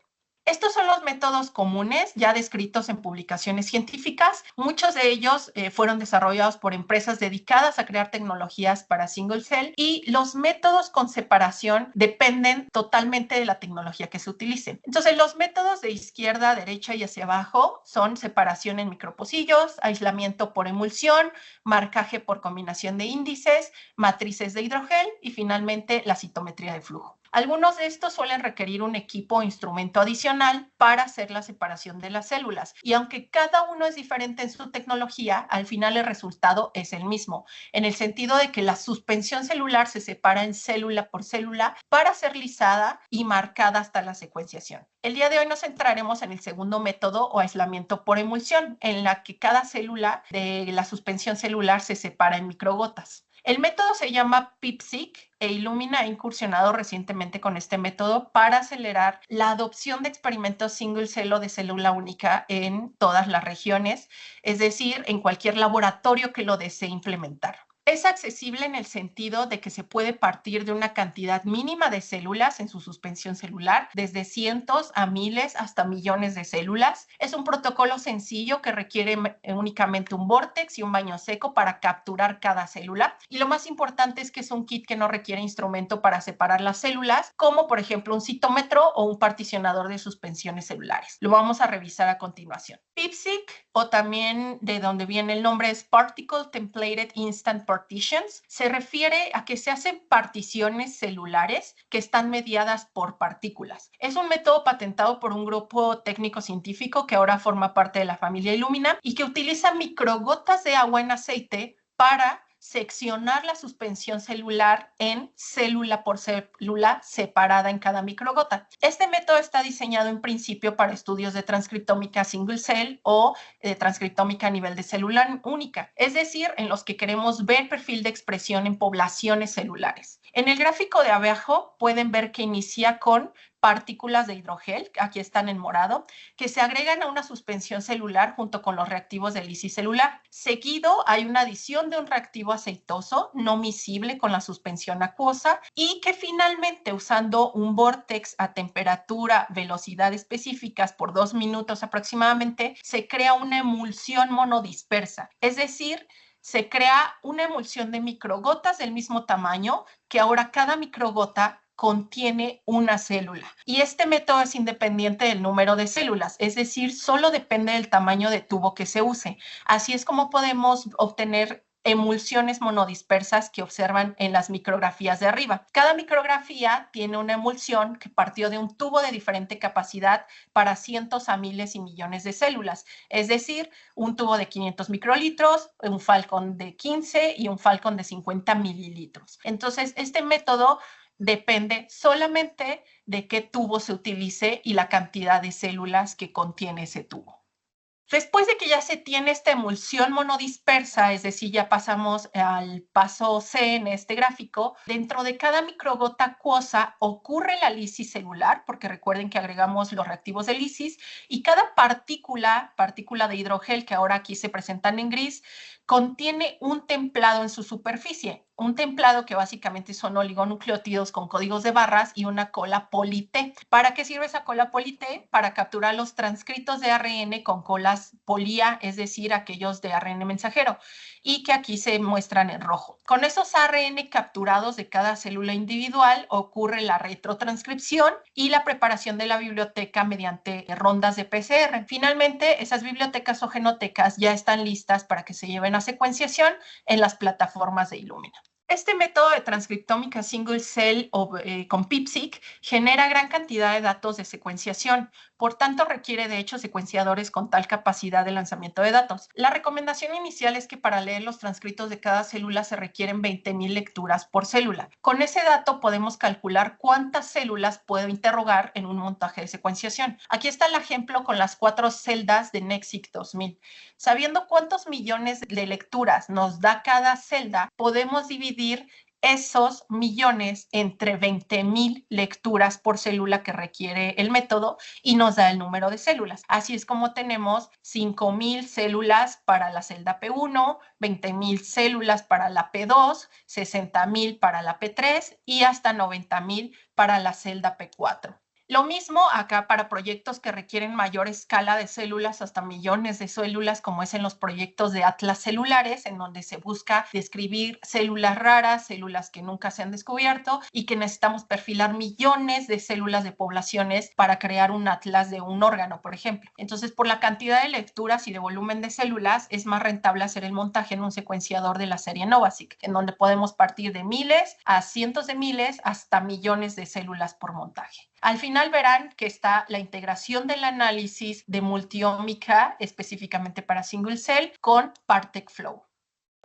Estos son los métodos comunes ya descritos en publicaciones científicas. Muchos de ellos fueron desarrollados por empresas dedicadas a crear tecnologías para single cell y los métodos con separación dependen totalmente de la tecnología que se utilice. Entonces, los métodos de izquierda a derecha y hacia abajo son separación en micropocillos, aislamiento por emulsión, marcaje por combinación de índices, matrices de hidrogel y finalmente la citometría de flujo. Algunos de estos suelen requerir un equipo o instrumento adicional para hacer la separación de las células. Y aunque cada uno es diferente en su tecnología, al final el resultado es el mismo, en el sentido de que la suspensión celular se separa en célula por célula para ser lisada y marcada hasta la secuenciación. El día de hoy nos centraremos en el segundo método o aislamiento por emulsión, en la que cada célula de la suspensión celular se separa en microgotas. El método se llama PIPSIC e Illumina ha incursionado recientemente con este método para acelerar la adopción de experimentos single cell o de célula única en todas las regiones, es decir, en cualquier laboratorio que lo desee implementar. Es accesible en el sentido de que se puede partir de una cantidad mínima de células en su suspensión celular, desde cientos a miles hasta millones de células. Es un protocolo sencillo que requiere únicamente un vórtex y un baño seco para capturar cada célula. Y lo más importante es que es un kit que no requiere instrumento para separar las células, como por ejemplo un citómetro o un particionador de suspensiones celulares. Lo vamos a revisar a continuación. PIPSIC, o también de donde viene el nombre, es Particle Templated Instant Partitions, se refiere a que se hacen particiones celulares que están mediadas por partículas. Es un método patentado por un grupo técnico-científico que ahora forma parte de la familia Illumina y que utiliza microgotas de agua en aceite para seccionar la suspensión celular en célula por célula separada en cada microgota. Este método está diseñado en principio para estudios de transcriptómica single cell o de transcriptómica a nivel de célula única, es decir, en los que queremos ver perfil de expresión en poblaciones celulares. En el gráfico de abajo pueden ver que inicia con partículas de hidrogel, aquí están en morado, que se agregan a una suspensión celular junto con los reactivos de lisis celular. Seguido hay una adición de un reactivo aceitoso no miscible con la suspensión acuosa y que finalmente, usando un vórtex a temperatura, velocidad específicas por 2 minutos aproximadamente, se crea una emulsión monodispersa, es decir, se crea una emulsión de microgotas del mismo tamaño que ahora cada microgota contiene una célula. Y este método es independiente del número de células, es decir, solo depende del tamaño de tubo que se use. Así es como podemos obtener emulsiones monodispersas que observan en las micrografías de arriba. Cada micrografía tiene una emulsión que partió de un tubo de diferente capacidad para cientos a miles y millones de células, es decir, un tubo de 500 microlitros, un Falcon de 15 y un Falcon de 50 mililitros. Entonces, este método depende solamente de qué tubo se utilice y la cantidad de células que contiene ese tubo. Después de que ya se tiene esta emulsión monodispersa, es decir, ya pasamos al paso C en este gráfico, dentro de cada microgota acuosa ocurre la lisis celular, porque recuerden que agregamos los reactivos de lisis, y cada partícula de hidrogel, que ahora aquí se presentan en gris, contiene un templado en su superficie. un templado que básicamente son oligonucleótidos con códigos de barras y una cola poli-T. ¿Para qué sirve esa cola poli-T? Para capturar los transcritos de ARN con colas poli-A, es decir, aquellos de ARN mensajero, y que aquí se muestran en rojo. Con esos ARN capturados de cada célula individual ocurre la retrotranscripción y la preparación de la biblioteca mediante rondas de PCR. Finalmente, esas bibliotecas o genotecas ya están listas para que se lleven a secuenciación en las plataformas de Illumina. Este método de transcriptómica single cell o con PIPSIC genera gran cantidad de datos de secuenciación, por tanto requiere de hecho secuenciadores con tal capacidad de lanzamiento de datos. La recomendación inicial es que para leer los transcritos de cada célula se requieren 20,000 lecturas por célula. Con ese dato podemos calcular cuántas células puedo interrogar en un montaje de secuenciación. Aquí está el ejemplo con las 4 celdas de NextSeq 2000. Sabiendo cuántos millones de lecturas nos da cada celda, podemos dividir esos millones entre 20,000 lecturas por célula que requiere el método y nos da el número de células. Así es como tenemos 5,000 células para la celda P1, 20,000 células para la P2, 60,000 para la P3 y hasta 90,000 para la celda P4. Lo mismo acá para proyectos que requieren mayor escala de células, hasta millones de células, como es en los proyectos de atlas celulares, en donde se busca describir células raras, células que nunca se han descubierto y que necesitamos perfilar millones de células de poblaciones para crear un atlas de un órgano, por ejemplo. Entonces, por la cantidad de lecturas y de volumen de células, es más rentable hacer el montaje en un secuenciador de la serie NovaSeq, en donde podemos partir de miles a cientos de miles hasta millones de células por montaje. Al final verán que está la integración del análisis de multiómica específicamente para single cell con Partec Flow.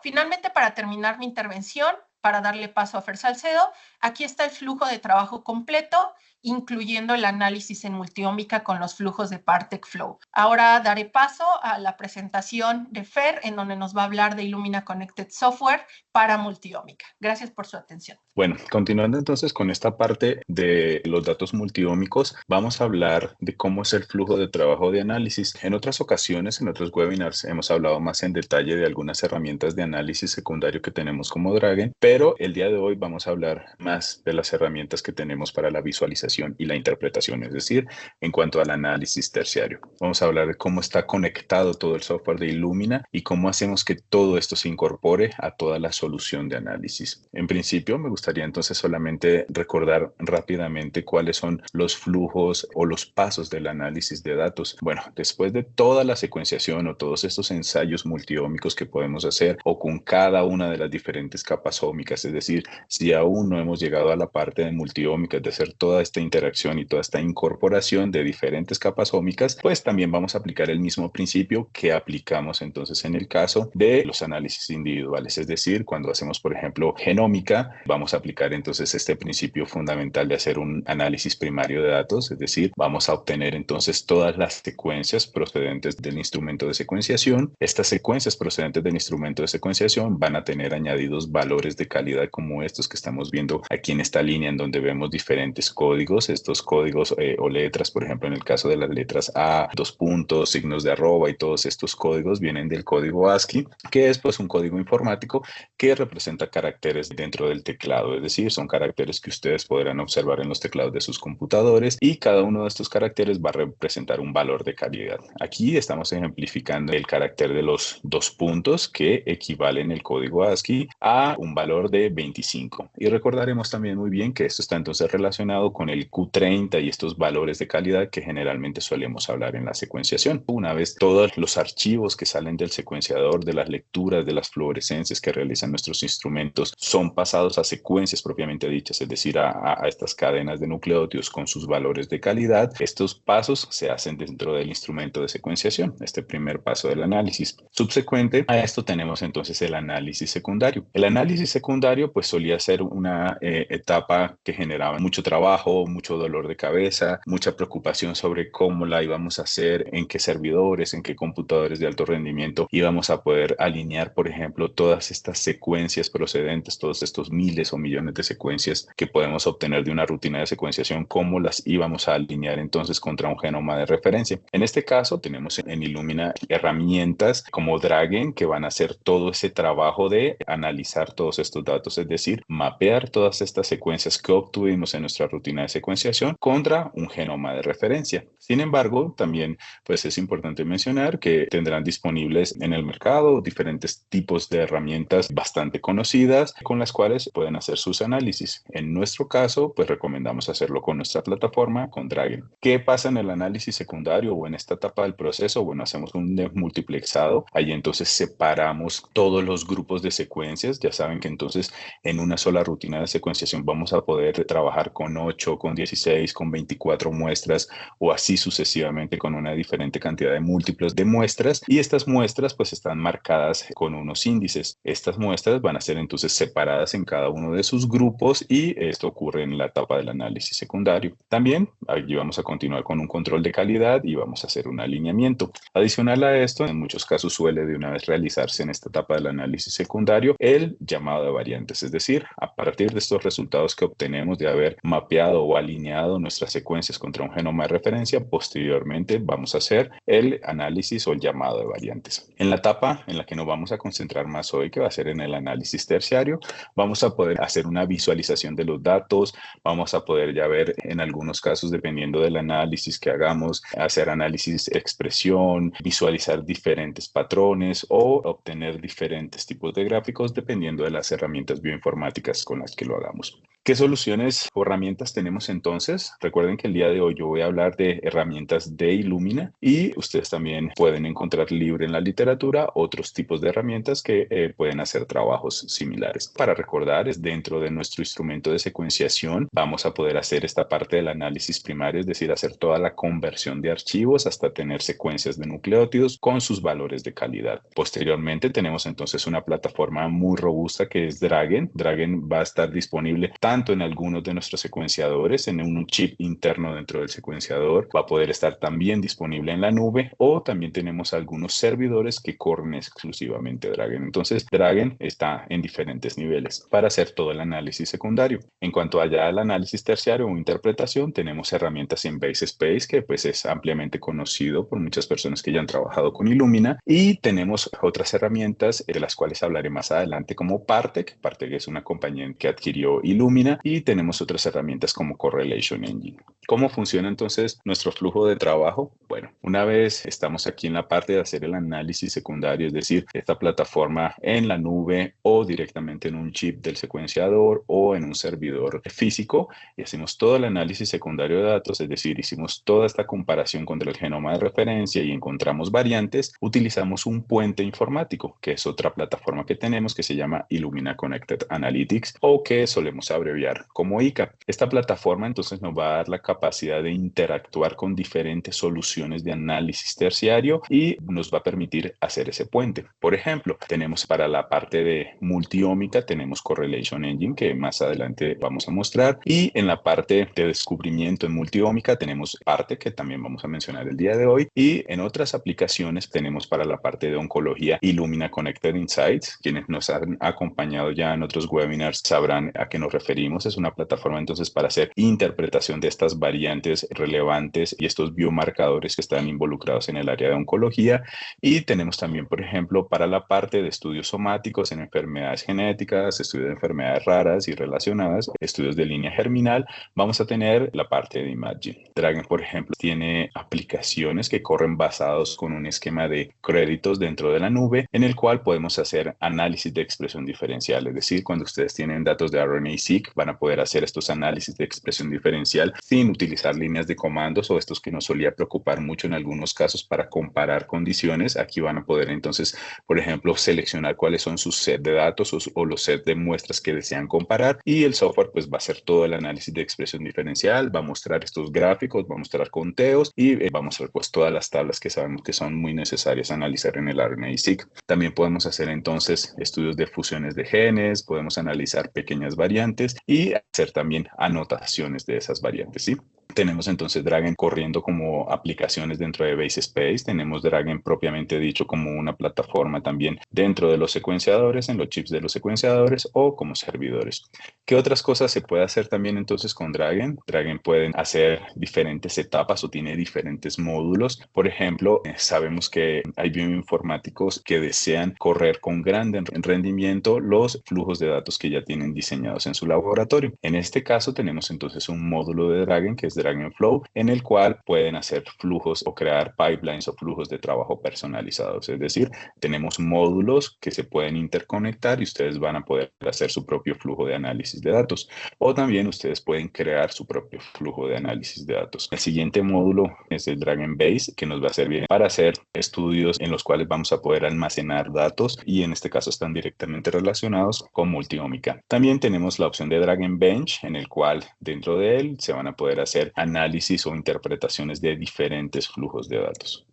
Finalmente, para terminar mi intervención, para darle paso a Fer Salcedo, aquí está el flujo de trabajo completo, incluyendo el análisis en multiómica con los flujos de Partec Flow. Ahora daré paso a la presentación de Fer, en donde nos va a hablar de Illumina Connected Software para multiómica. Gracias por su atención. Bueno, continuando entonces con esta parte de los datos multiómicos, vamos a hablar de cómo es el flujo de trabajo de análisis. En otras ocasiones, en otros webinars, hemos hablado más en detalle de algunas herramientas de análisis secundario que tenemos como Dragon, pero el día de hoy vamos a hablar más de las herramientas que tenemos para la visualización y la interpretación, es decir, en cuanto al análisis terciario. Vamos a hablar de cómo está conectado todo el software de Illumina y cómo hacemos que todo esto se incorpore a toda la solución de análisis. En principio, me gustaría entonces solamente recordar rápidamente cuáles son los flujos o los pasos del análisis de datos. Bueno, después de toda la secuenciación o todos estos ensayos multiómicos que podemos hacer o con cada una de las diferentes capas ómicas, es decir, si aún no hemos llegado a la parte de multiómicas, de hacer toda esta interacción y toda esta incorporación de diferentes capas ómicas, pues también vamos a aplicar el mismo principio que aplicamos entonces en el caso de los análisis individuales, es decir, cuando hacemos, por ejemplo, genómica, vamos a aplicar entonces este principio fundamental de hacer un análisis primario de datos, es decir, vamos a obtener entonces todas las secuencias procedentes del instrumento de secuenciación. Estas secuencias procedentes del instrumento de secuenciación van a tener añadidos valores de calidad como estos que estamos viendo aquí en esta línea en donde vemos diferentes códigos, estos códigos o letras, por ejemplo, en el caso de las letras A, dos puntos, signos de arroba y todos estos códigos vienen del código ASCII, que es pues un código informático que representa caracteres dentro del teclado, es decir, son caracteres que ustedes podrán observar en los teclados de sus computadores y cada uno de estos caracteres va a representar un valor de calidad. Aquí estamos ejemplificando el carácter de los dos puntos que equivale en el código ASCII a un valor de 25. Y recordaremos también muy bien que esto está entonces relacionado con el Q30 y estos valores de calidad que generalmente solemos hablar en la secuenciación. Una vez todos los archivos que salen del secuenciador, de las lecturas, de las fluorescencias que realizan nuestros instrumentos son pasados a secuencias propiamente dichas, es decir, a estas cadenas de nucleótidos con sus valores de calidad, estos pasos se hacen dentro del instrumento de secuenciación, este primer paso del análisis. Subsecuente a esto tenemos entonces el análisis secundario. El análisis secundario pues solía ser una etapa que generaba mucho trabajo, hubo mucho dolor de cabeza, mucha preocupación sobre cómo la íbamos a hacer, en qué servidores, en qué computadores de alto rendimiento íbamos a poder alinear, por ejemplo, todas estas secuencias procedentes, todos estos miles o millones de secuencias que podemos obtener de una rutina de secuenciación, cómo las íbamos a alinear entonces contra un genoma de referencia. En este caso, tenemos en Illumina herramientas como DRAGEN que van a hacer todo ese trabajo de analizar todos estos datos, es decir, mapear todas estas secuencias que obtuvimos en nuestra rutina de secuenciación contra un genoma de referencia. Sin embargo, también pues es importante mencionar que tendrán disponibles en el mercado diferentes tipos de herramientas bastante conocidas con las cuales pueden hacer sus análisis. En nuestro caso, pues recomendamos hacerlo con nuestra plataforma, con DRAGEN. ¿Qué pasa en el análisis secundario o en esta etapa del proceso? Bueno, hacemos un multiplexado. Ahí entonces separamos todos los grupos de secuencias. Ya saben que entonces en una sola rutina de secuenciación vamos a poder trabajar con 8, con 16, con 24 muestras o así sucesivamente con una diferente cantidad de múltiplos de muestras, y estas muestras pues están marcadas con unos índices. Estas muestras van a ser entonces separadas en cada uno de sus grupos y esto ocurre en la etapa del análisis secundario. También allí vamos a continuar con un control de calidad y vamos a hacer un alineamiento. Adicional a esto, en muchos casos suele de una vez realizarse en esta etapa del análisis secundario el llamado de variantes, es decir, a partir de estos resultados que obtenemos de haber mapeado o alineado nuestras secuencias contra un genoma de referencia, posteriormente vamos a hacer el análisis o el llamado de variantes. En la etapa en la que nos vamos a concentrar más hoy, que va a ser en el análisis terciario, vamos a poder hacer una visualización de los datos, vamos a poder ya ver en algunos casos, dependiendo del análisis que hagamos, hacer análisis de expresión, visualizar diferentes patrones o obtener diferentes tipos de gráficos dependiendo de las herramientas bioinformáticas con las que lo hagamos. ¿Qué soluciones o herramientas tenemos entonces? Recuerden que el día de hoy yo voy a hablar de herramientas de Illumina y ustedes también pueden encontrar libre en la literatura otros tipos de herramientas que pueden hacer trabajos similares. Para recordar, es dentro de nuestro instrumento de secuenciación vamos a poder hacer esta parte del análisis primario, es decir, hacer toda la conversión de archivos hasta tener secuencias de nucleótidos con sus valores de calidad. Posteriormente tenemos entonces una plataforma muy robusta que es DRAGEN. DRAGEN va a estar disponible tanto en algunos de nuestros secuenciadores, en un chip interno dentro del secuenciador, va a poder estar también disponible en la nube, o también tenemos algunos servidores que corren exclusivamente DRAGEN. Entonces, DRAGEN está en diferentes niveles para hacer todo el análisis secundario. En cuanto allá al análisis terciario o interpretación, tenemos herramientas en BaseSpace, que pues es ampliamente conocido por muchas personas que ya han trabajado con Illumina, y tenemos otras herramientas de las cuales hablaré más adelante como Partec. Partec es una compañía que adquirió Illumina, y tenemos otras herramientas como Correlation Engine. ¿Cómo funciona entonces nuestro flujo de trabajo? Bueno, una vez estamos aquí en la parte de hacer el análisis secundario, es decir, esta plataforma en la nube o directamente en un chip del secuenciador o en un servidor físico, y hacemos todo el análisis secundario de datos, es decir, hicimos toda esta comparación contra el genoma de referencia y encontramos variantes, utilizamos un puente informático, que es otra plataforma que tenemos que se llama Illumina Connected Analytics, o que solemos abreviar como ICA. Esta plataforma entonces nos va a dar la capacidad de interactuar con diferentes soluciones de análisis terciario y nos va a permitir hacer ese puente. Por ejemplo, tenemos para la parte de multiómica, tenemos Correlation Engine, que más adelante vamos a mostrar, y en la parte de descubrimiento en multiómica tenemos Partec, que también vamos a mencionar el día de hoy, y en otras aplicaciones tenemos para la parte de oncología Illumina Connected Insights. Quienes nos han acompañado ya en otros webinars sabrán a qué nos referimos. Es una plataforma entonces para hacer interpretación de estas variantes relevantes y estos biomarcadores que están involucrados en el área de oncología. Y tenemos también, por ejemplo, para la parte de estudios somáticos en enfermedades genéticas, estudios de enfermedades raras y relacionadas, estudios de línea germinal, vamos a tener la parte de imaging. DRAGEN, por ejemplo, tiene aplicaciones que corren basados con un esquema de créditos dentro de la nube en el cual podemos hacer análisis de expresión diferencial. Es decir, cuando ustedes tienen datos de RNA-seq, van a poder hacer estos análisis de expresión diferencial sin utilizar líneas de comandos o estos que nos solía preocupar mucho en algunos casos para comparar condiciones. Aquí van a poder entonces, por ejemplo, seleccionar cuáles son sus set de datos o los set de muestras que desean comparar, y el software pues va a hacer todo el análisis de expresión diferencial, va a mostrar estos gráficos, va a mostrar conteos y va a mostrar pues todas las tablas que sabemos que son muy necesarias analizar en el RNA-seq. También podemos hacer entonces estudios de fusiones de genes, podemos analizar pequeñas variantes y hacer también anotaciones informaciones de esas variantes, ¿sí? Tenemos entonces Dragon corriendo como aplicaciones dentro de Base Space. Tenemos Dragon propiamente dicho como una plataforma también dentro de los secuenciadores, en los chips de los secuenciadores o como servidores. ¿Qué otras cosas se puede hacer también entonces con Dragon? Dragon puede hacer diferentes etapas o tiene diferentes módulos. Por ejemplo, sabemos que hay bioinformáticos que desean correr con gran rendimiento los flujos de datos que ya tienen diseñados en su laboratorio. En este caso tenemos entonces un módulo de Dragon que es Dragonflow, en el cual pueden hacer flujos o crear pipelines o flujos de trabajo personalizados. Es decir, tenemos módulos que se pueden interconectar y ustedes van a poder hacer su propio flujo de análisis de datos. O también ustedes pueden crear su propio flujo de análisis de datos. El siguiente módulo es el Dragon Base, que nos va a servir para hacer estudios en los cuales vamos a poder almacenar datos y en este caso están directamente relacionados con multiómica. También tenemos la opción de Dragon Bench, en el cual dentro de él se van a poder hacer análisis o interpretaciones de diferentes flujos de datos.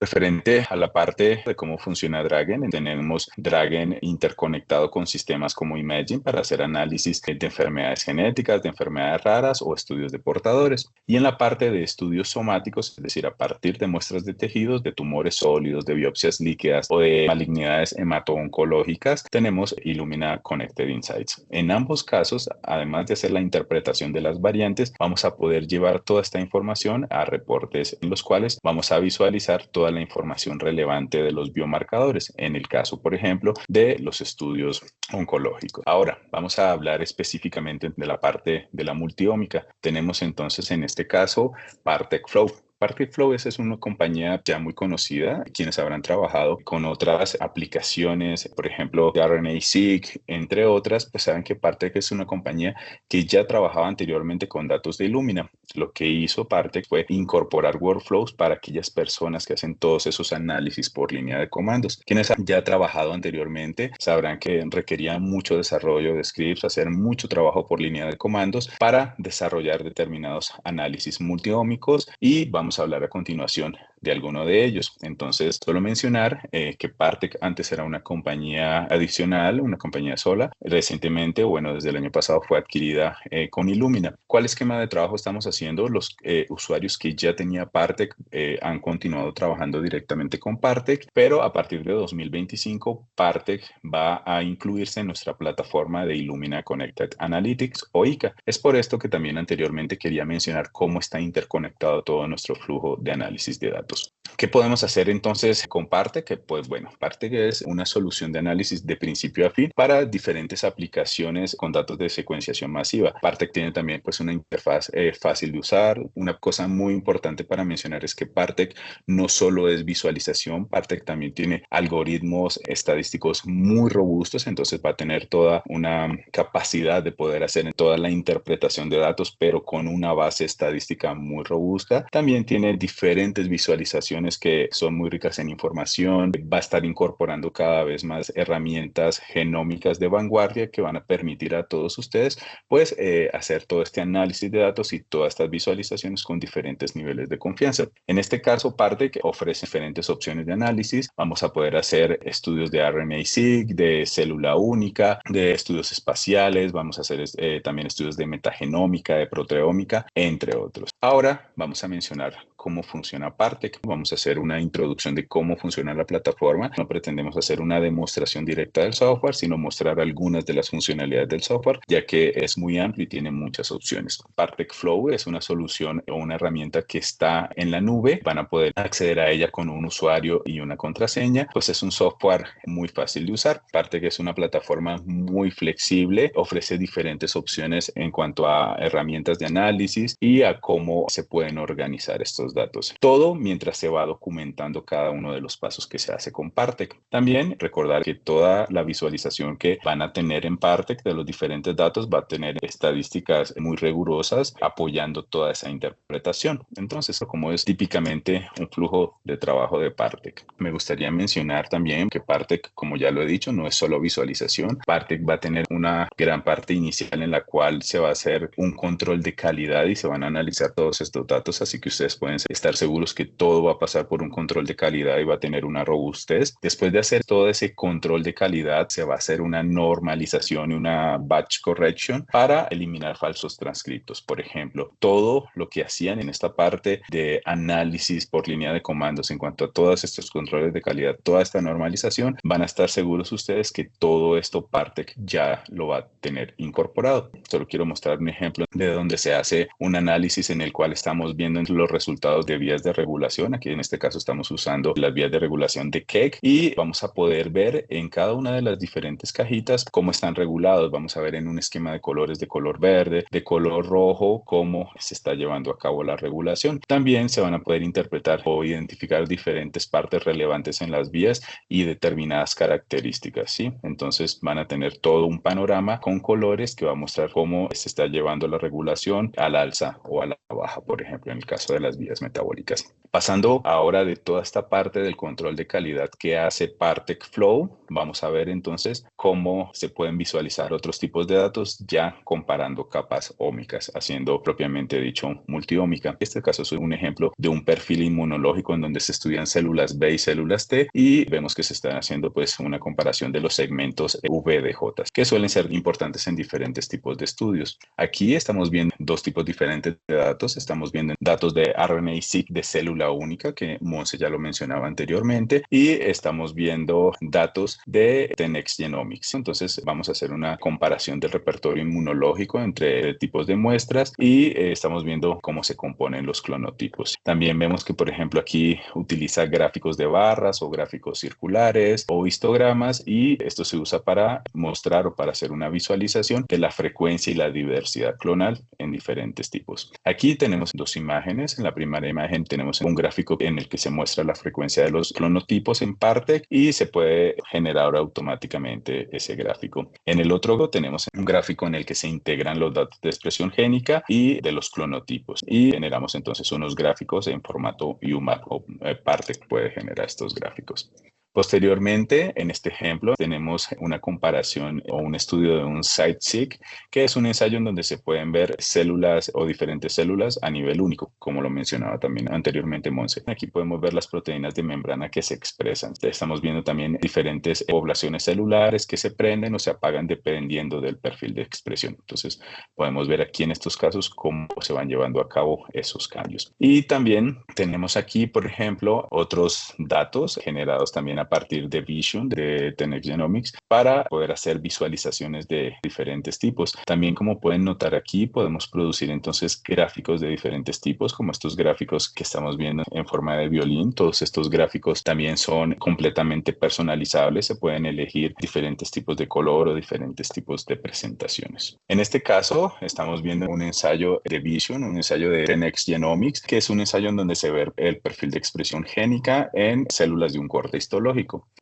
Referente a la parte de cómo funciona Dragon, tenemos Dragon interconectado con sistemas como Imagine para hacer análisis de enfermedades genéticas, de enfermedades raras o estudios de portadores. Y en la parte de estudios somáticos, es decir, a partir de muestras de tejidos, de tumores sólidos, de biopsias líquidas o de malignidades hemato-oncológicas, tenemos Illumina Connected Insights. En ambos casos, además de hacer la interpretación de las variantes, vamos a poder llevar toda esta información a reportes en los cuales vamos a visualizar toda la información relevante de los biomarcadores, en el caso, por ejemplo, de los estudios oncológicos. Ahora, vamos a hablar específicamente de la parte de la multiómica. Tenemos entonces en este caso Partec Flow. Partec Flow es una compañía ya muy conocida, quienes habrán trabajado con otras aplicaciones, por ejemplo, de RNA-seq, entre otras, pues saben que Partec es una compañía que ya trabajaba anteriormente con datos de Illumina. Lo que hizo Partec fue incorporar workflows para aquellas personas que hacen todos esos análisis por línea de comandos. Quienes han ya trabajado anteriormente sabrán que requería mucho desarrollo de scripts, hacer mucho trabajo por línea de comandos para desarrollar determinados análisis multiómicos y vamos a hablar a continuación de alguno de ellos. Entonces, solo mencionar que Partec antes era una compañía adicional, una compañía sola. Recientemente, bueno, desde el año pasado fue adquirida con Illumina. ¿Cuál esquema de trabajo estamos haciendo? Los usuarios que ya tenía Partec han continuado trabajando directamente con Partec, pero a partir de 2025, Partec va a incluirse en nuestra plataforma de Illumina Connected Analytics o ICA. Es por esto que también anteriormente quería mencionar cómo está interconectado todo nuestro flujo de análisis de datos. ¿Qué podemos hacer entonces con Partec? Pues bueno, Partec es una solución de análisis de principio a fin para diferentes aplicaciones con datos de secuenciación masiva. Partec tiene también pues una interfaz fácil de usar. Una cosa muy importante para mencionar es que Partec no solo es visualización, Partec también tiene algoritmos estadísticos muy robustos, entonces va a tener toda una capacidad de poder hacer toda la interpretación de datos, pero con una base estadística muy robusta. También tiene diferentes visualizaciones que son muy ricas en información. Va a estar incorporando cada vez más herramientas genómicas de vanguardia que van a permitir a todos ustedes pues hacer todo este análisis de datos y todas estas visualizaciones con diferentes niveles de confianza. En este caso, Partec ofrece diferentes opciones de análisis. Vamos a poder hacer estudios de RNA-seq, de célula única, de estudios espaciales. Vamos a hacer también estudios de metagenómica, de proteómica, entre otros. Ahora vamos a mencionar cómo funciona Partec. Vamos a hacer una introducción de cómo funciona la plataforma. No pretendemos hacer una demostración directa del software, sino mostrar algunas de las funcionalidades del software, ya que es muy amplio y tiene muchas opciones. Partec Flow es una solución o una herramienta que está en la nube. Van a poder acceder a ella con un usuario y una contraseña. Pues es un software muy fácil de usar. Partec es una plataforma muy flexible, ofrece diferentes opciones en cuanto a herramientas de análisis y a cómo se pueden organizar estos datos. Todo mientras se va documentando cada uno de los pasos que se hace con Partec. También recordar que toda la visualización que van a tener en Partec de los diferentes datos va a tener estadísticas muy rigurosas apoyando toda esa interpretación. Entonces, como es típicamente un flujo de trabajo de Partec. Me gustaría mencionar también que Partec, como ya lo he dicho, no es solo visualización. Partec va a tener una gran parte inicial en la cual se va a hacer un control de calidad y se van a analizar todos estos datos, así que ustedes pueden estar seguros que todo va a pasar por un control de calidad y va a tener una robustez. Después de hacer todo ese control de calidad, se va a hacer una normalización y una batch correction para eliminar falsos transcriptos. Por ejemplo, todo lo que hacían en esta parte de análisis por línea de comandos en cuanto a todos estos controles de calidad, toda esta normalización, van a estar seguros ustedes que todo esto Partec ya lo va a tener incorporado. Solo quiero mostrar un ejemplo de donde se hace un análisis en el cual estamos viendo los resultados de vías de regulación. Aquí en este caso estamos usando las vías de regulación de KEGG y vamos a poder ver en cada una de las diferentes cajitas cómo están regulados. Vamos a ver en un esquema de colores de color verde, de color rojo, cómo se está llevando a cabo la regulación. También se van a poder interpretar o identificar diferentes partes relevantes en las vías y determinadas características, ¿sí? Entonces van a tener todo un panorama con colores que va a mostrar cómo se está llevando la regulación al alza o a la baja, por ejemplo, en el caso de las vías metabólicas. Pasando ahora de toda esta parte del control de calidad que hace Partec Flow, vamos a ver entonces cómo se pueden visualizar otros tipos de datos ya comparando capas ómicas, haciendo propiamente dicho multiómica. Este caso es un ejemplo de un perfil inmunológico en donde se estudian células B y células T y vemos que se está haciendo pues una comparación de los segmentos VDJ, que suelen ser importantes en diferentes tipos de estudios. Aquí estamos viendo dos tipos diferentes de datos. Estamos viendo datos de RNA-seq de célula única, que Monse ya lo mencionaba anteriormente, y estamos viendo datos de Next Genomics. Entonces vamos a hacer una comparación del repertorio inmunológico entre tipos de muestras y estamos viendo cómo se componen los clonotipos. También vemos que, por ejemplo, aquí utiliza gráficos de barras o gráficos circulares o histogramas y esto se usa para mostrar o para hacer una visualización de la frecuencia y la diversidad clonal en diferentes tipos. Aquí tenemos dos imágenes. En la primera imagen tenemos un gráfico en el que se muestra la frecuencia de los clonotipos en Partec y se puede generar automáticamente ese gráfico. En el otro tenemos un gráfico en el que se integran los datos de expresión génica y de los clonotipos y generamos entonces unos gráficos en formato UMAP o Partec puede generar estos gráficos. Posteriormente, en este ejemplo, tenemos una comparación o un estudio de un site-seq, que es un ensayo en donde se pueden ver células o diferentes células a nivel único, como lo mencionaba también anteriormente Monse. Aquí podemos ver las proteínas de membrana que se expresan. Estamos viendo también diferentes poblaciones celulares que se prenden o se apagan dependiendo del perfil de expresión. Entonces, podemos ver aquí en estos casos cómo se van llevando a cabo esos cambios. Y también tenemos aquí, por ejemplo, otros datos generados también a partir de Vision, de Next Genomics, para poder hacer visualizaciones de diferentes tipos. También, como pueden notar aquí, podemos producir entonces gráficos de diferentes tipos, como estos gráficos que estamos viendo en forma de violín. Todos estos gráficos también son completamente personalizables, se pueden elegir diferentes tipos de color o diferentes tipos de presentaciones. En este caso, estamos viendo un ensayo de Vision, un ensayo de Next Genomics, que es un ensayo en donde se ve el perfil de expresión génica en células de un corte histológico.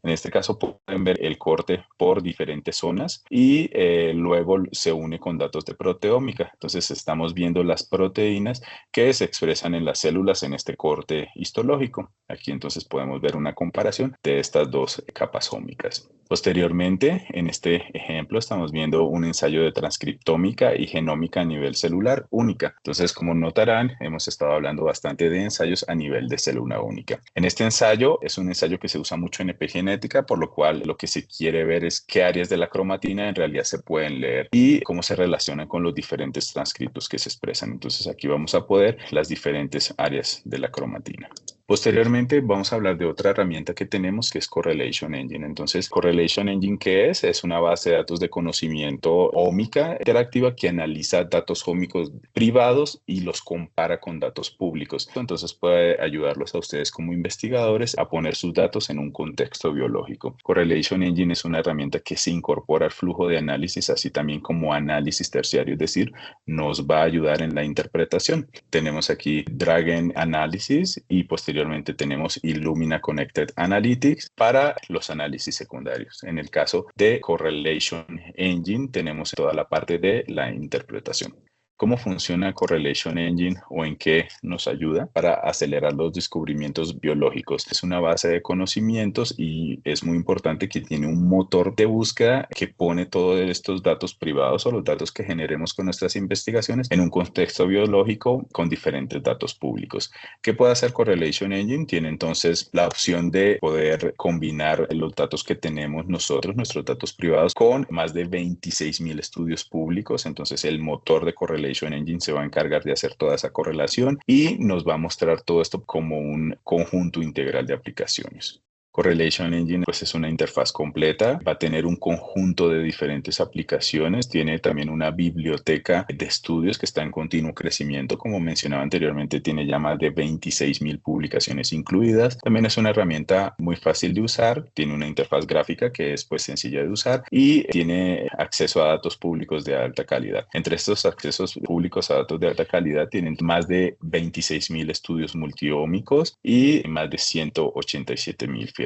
En este caso pueden ver el corte por diferentes zonas y luego se une con datos de proteómica. Entonces estamos viendo las proteínas que se expresan en las células en este corte histológico. Aquí entonces podemos ver una comparación de estas dos capas ómicas. Posteriormente, en este ejemplo, estamos viendo un ensayo de transcriptómica y genómica a nivel celular única. Entonces, como notarán, hemos estado hablando bastante de ensayos a nivel de célula única. En este ensayo es un ensayo que se usa mucho en epigenética, por lo cual lo que se quiere ver es qué áreas de la cromatina en realidad se pueden leer y cómo se relacionan con los diferentes transcriptos que se expresan. Entonces, aquí vamos a poder las diferentes áreas de la cromatina. Posteriormente vamos a hablar de otra herramienta que tenemos que es Correlation Engine. Entonces, Correlation Engine, ¿qué es? Es una base de datos de conocimiento ómica interactiva que analiza datos ómicos privados y los compara con datos públicos. Entonces, puede ayudarlos a ustedes como investigadores a poner sus datos en un contexto biológico. Correlation Engine es una herramienta que se incorpora al flujo de análisis, así también como análisis terciario, es decir, nos va a ayudar en la interpretación. Tenemos aquí Dragon Analysis y posteriormente tenemos Illumina Connected Analytics para los análisis secundarios. En el caso de Correlation Engine tenemos toda la parte de la interpretación. ¿Cómo funciona Correlation Engine o en qué nos ayuda para acelerar los descubrimientos biológicos? Es una base de conocimientos y es muy importante que tiene un motor de búsqueda que pone todos estos datos privados o los datos que generemos con nuestras investigaciones en un contexto biológico con diferentes datos públicos. ¿Qué puede hacer Correlation Engine? Tiene entonces la opción de poder combinar los datos que tenemos nosotros, nuestros datos privados, con más de 26,000 estudios públicos. Entonces el motor de Correlation Engine se va a encargar de hacer toda esa correlación y nos va a mostrar todo esto como un conjunto integral de aplicaciones. Correlation Engine pues es una interfaz completa, va a tener un conjunto de diferentes aplicaciones, tiene también una biblioteca de estudios que está en continuo crecimiento, como mencionaba anteriormente, tiene ya más de 26,000 publicaciones incluidas. También es una herramienta muy fácil de usar, tiene una interfaz gráfica que es pues sencilla de usar y tiene acceso a datos públicos de alta calidad. Entre estos accesos públicos a datos de alta calidad tienen más de 26,000 estudios multiómicos y más de 187,000 firmas.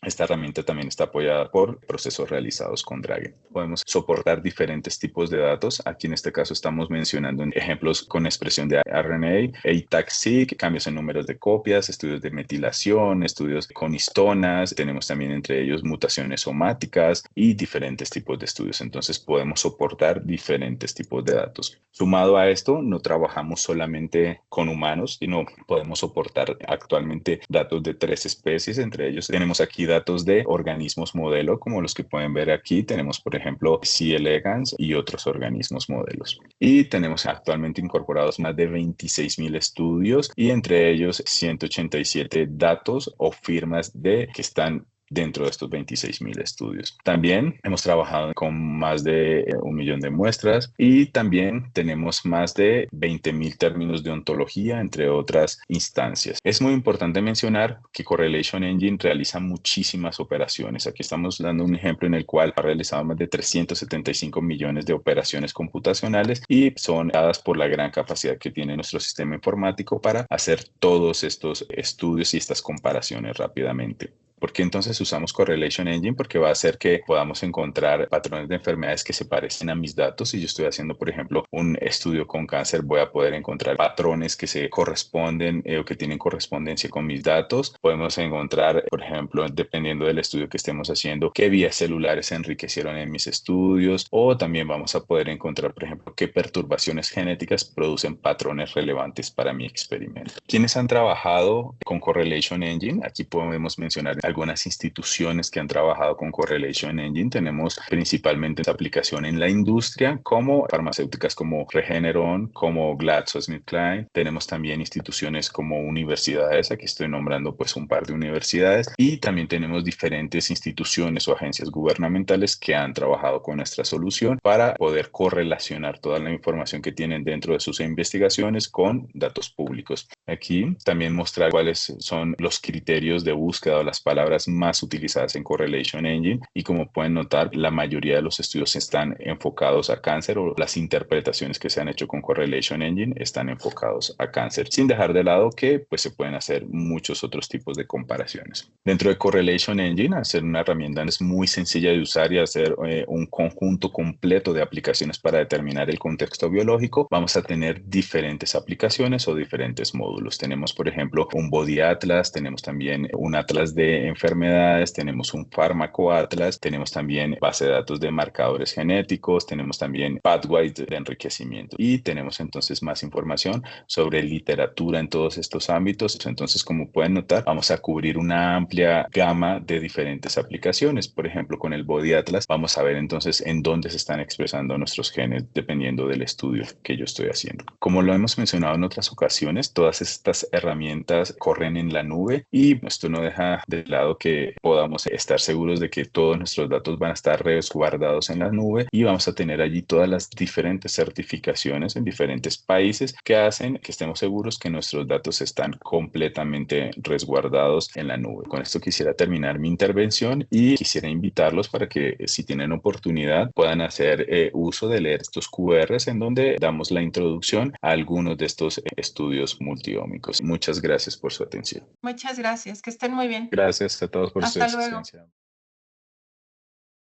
Esta herramienta también está apoyada por procesos realizados con Dragon. Podemos soportar diferentes tipos de datos. Aquí en este caso estamos mencionando ejemplos con expresión de RNA, ATAC-seq, cambios en números de copias, estudios de metilación, estudios con histonas. Tenemos también entre ellos mutaciones somáticas y diferentes tipos de estudios. Entonces podemos soportar diferentes tipos de datos. Sumado a esto, no trabajamos solamente con humanos, sino podemos soportar actualmente datos de 3 especies. Entre ellos tenemos aquí datos de organismos modelo, como los que pueden ver aquí. Tenemos, por ejemplo, C. elegans y otros organismos modelos. Y tenemos actualmente incorporados más de 26,000 estudios y entre ellos 187 datos o firmas que están dentro de estos 26,000 estudios. También hemos trabajado con más de 1,000,000 de muestras y también tenemos más de 20,000 términos de ontología, entre otras instancias. Es muy importante mencionar que Correlation Engine realiza muchísimas operaciones. Aquí estamos dando un ejemplo en el cual ha realizado más de 375 millones de operaciones computacionales y son dadas por la gran capacidad que tiene nuestro sistema informático para hacer todos estos estudios y estas comparaciones rápidamente. ¿Por qué entonces usamos Correlation Engine? Porque va a hacer que podamos encontrar patrones de enfermedades que se parecen a mis datos. Si yo estoy haciendo, por ejemplo, un estudio con cáncer, voy a poder encontrar patrones que se corresponden o que tienen correspondencia con mis datos. Podemos encontrar, por ejemplo, dependiendo del estudio que estemos haciendo, qué vías celulares se enriquecieron en mis estudios, o también vamos a poder encontrar, por ejemplo, qué perturbaciones genéticas producen patrones relevantes para mi experimento. ¿Quiénes han trabajado con Correlation Engine? Aquí podemos mencionar algunas instituciones que han trabajado con Correlation Engine. Tenemos principalmente esta aplicación en la industria, como farmacéuticas como Regeneron, como GlaxoSmithKline. Tenemos también instituciones como universidades. Aquí estoy nombrando pues un par de universidades. Y también tenemos diferentes instituciones o agencias gubernamentales que han trabajado con nuestra solución para poder correlacionar toda la información que tienen dentro de sus investigaciones con datos públicos. Aquí también mostrar cuáles son los criterios de búsqueda o las palabras más utilizadas en Correlation Engine, y como pueden notar, la mayoría de los estudios están enfocados a cáncer, o las interpretaciones que se han hecho con Correlation Engine están enfocados a cáncer, sin dejar de lado que pues se pueden hacer muchos otros tipos de comparaciones. Dentro de Correlation Engine, hacer una herramienta es muy sencilla de usar y hacer un conjunto completo de aplicaciones para determinar el contexto biológico. Vamos a tener diferentes aplicaciones o diferentes módulos. Tenemos, por ejemplo, un Body Atlas, tenemos también un Atlas de enfermedades, tenemos un fármaco atlas, tenemos también base de datos de marcadores genéticos, tenemos también pathways de enriquecimiento y tenemos entonces más información sobre literatura en todos estos ámbitos. Entonces, como pueden notar, vamos a cubrir una amplia gama de diferentes aplicaciones. Por ejemplo, con el Body Atlas vamos a ver entonces en dónde se están expresando nuestros genes dependiendo del estudio que yo estoy haciendo. Como lo hemos mencionado en otras ocasiones, todas estas herramientas corren en la nube y esto no deja de lado que podamos estar seguros de que todos nuestros datos van a estar resguardados en la nube y vamos a tener allí todas las diferentes certificaciones en diferentes países que hacen que estemos seguros que nuestros datos están completamente resguardados en la nube. Con esto quisiera terminar mi intervención y quisiera invitarlos para que si tienen oportunidad puedan hacer uso de leer estos QRs en donde damos la introducción a algunos de estos estudios multiómicos. Muchas gracias por su atención. Muchas gracias, que estén muy bien. Gracias a todos por su Hasta luego. asistencia.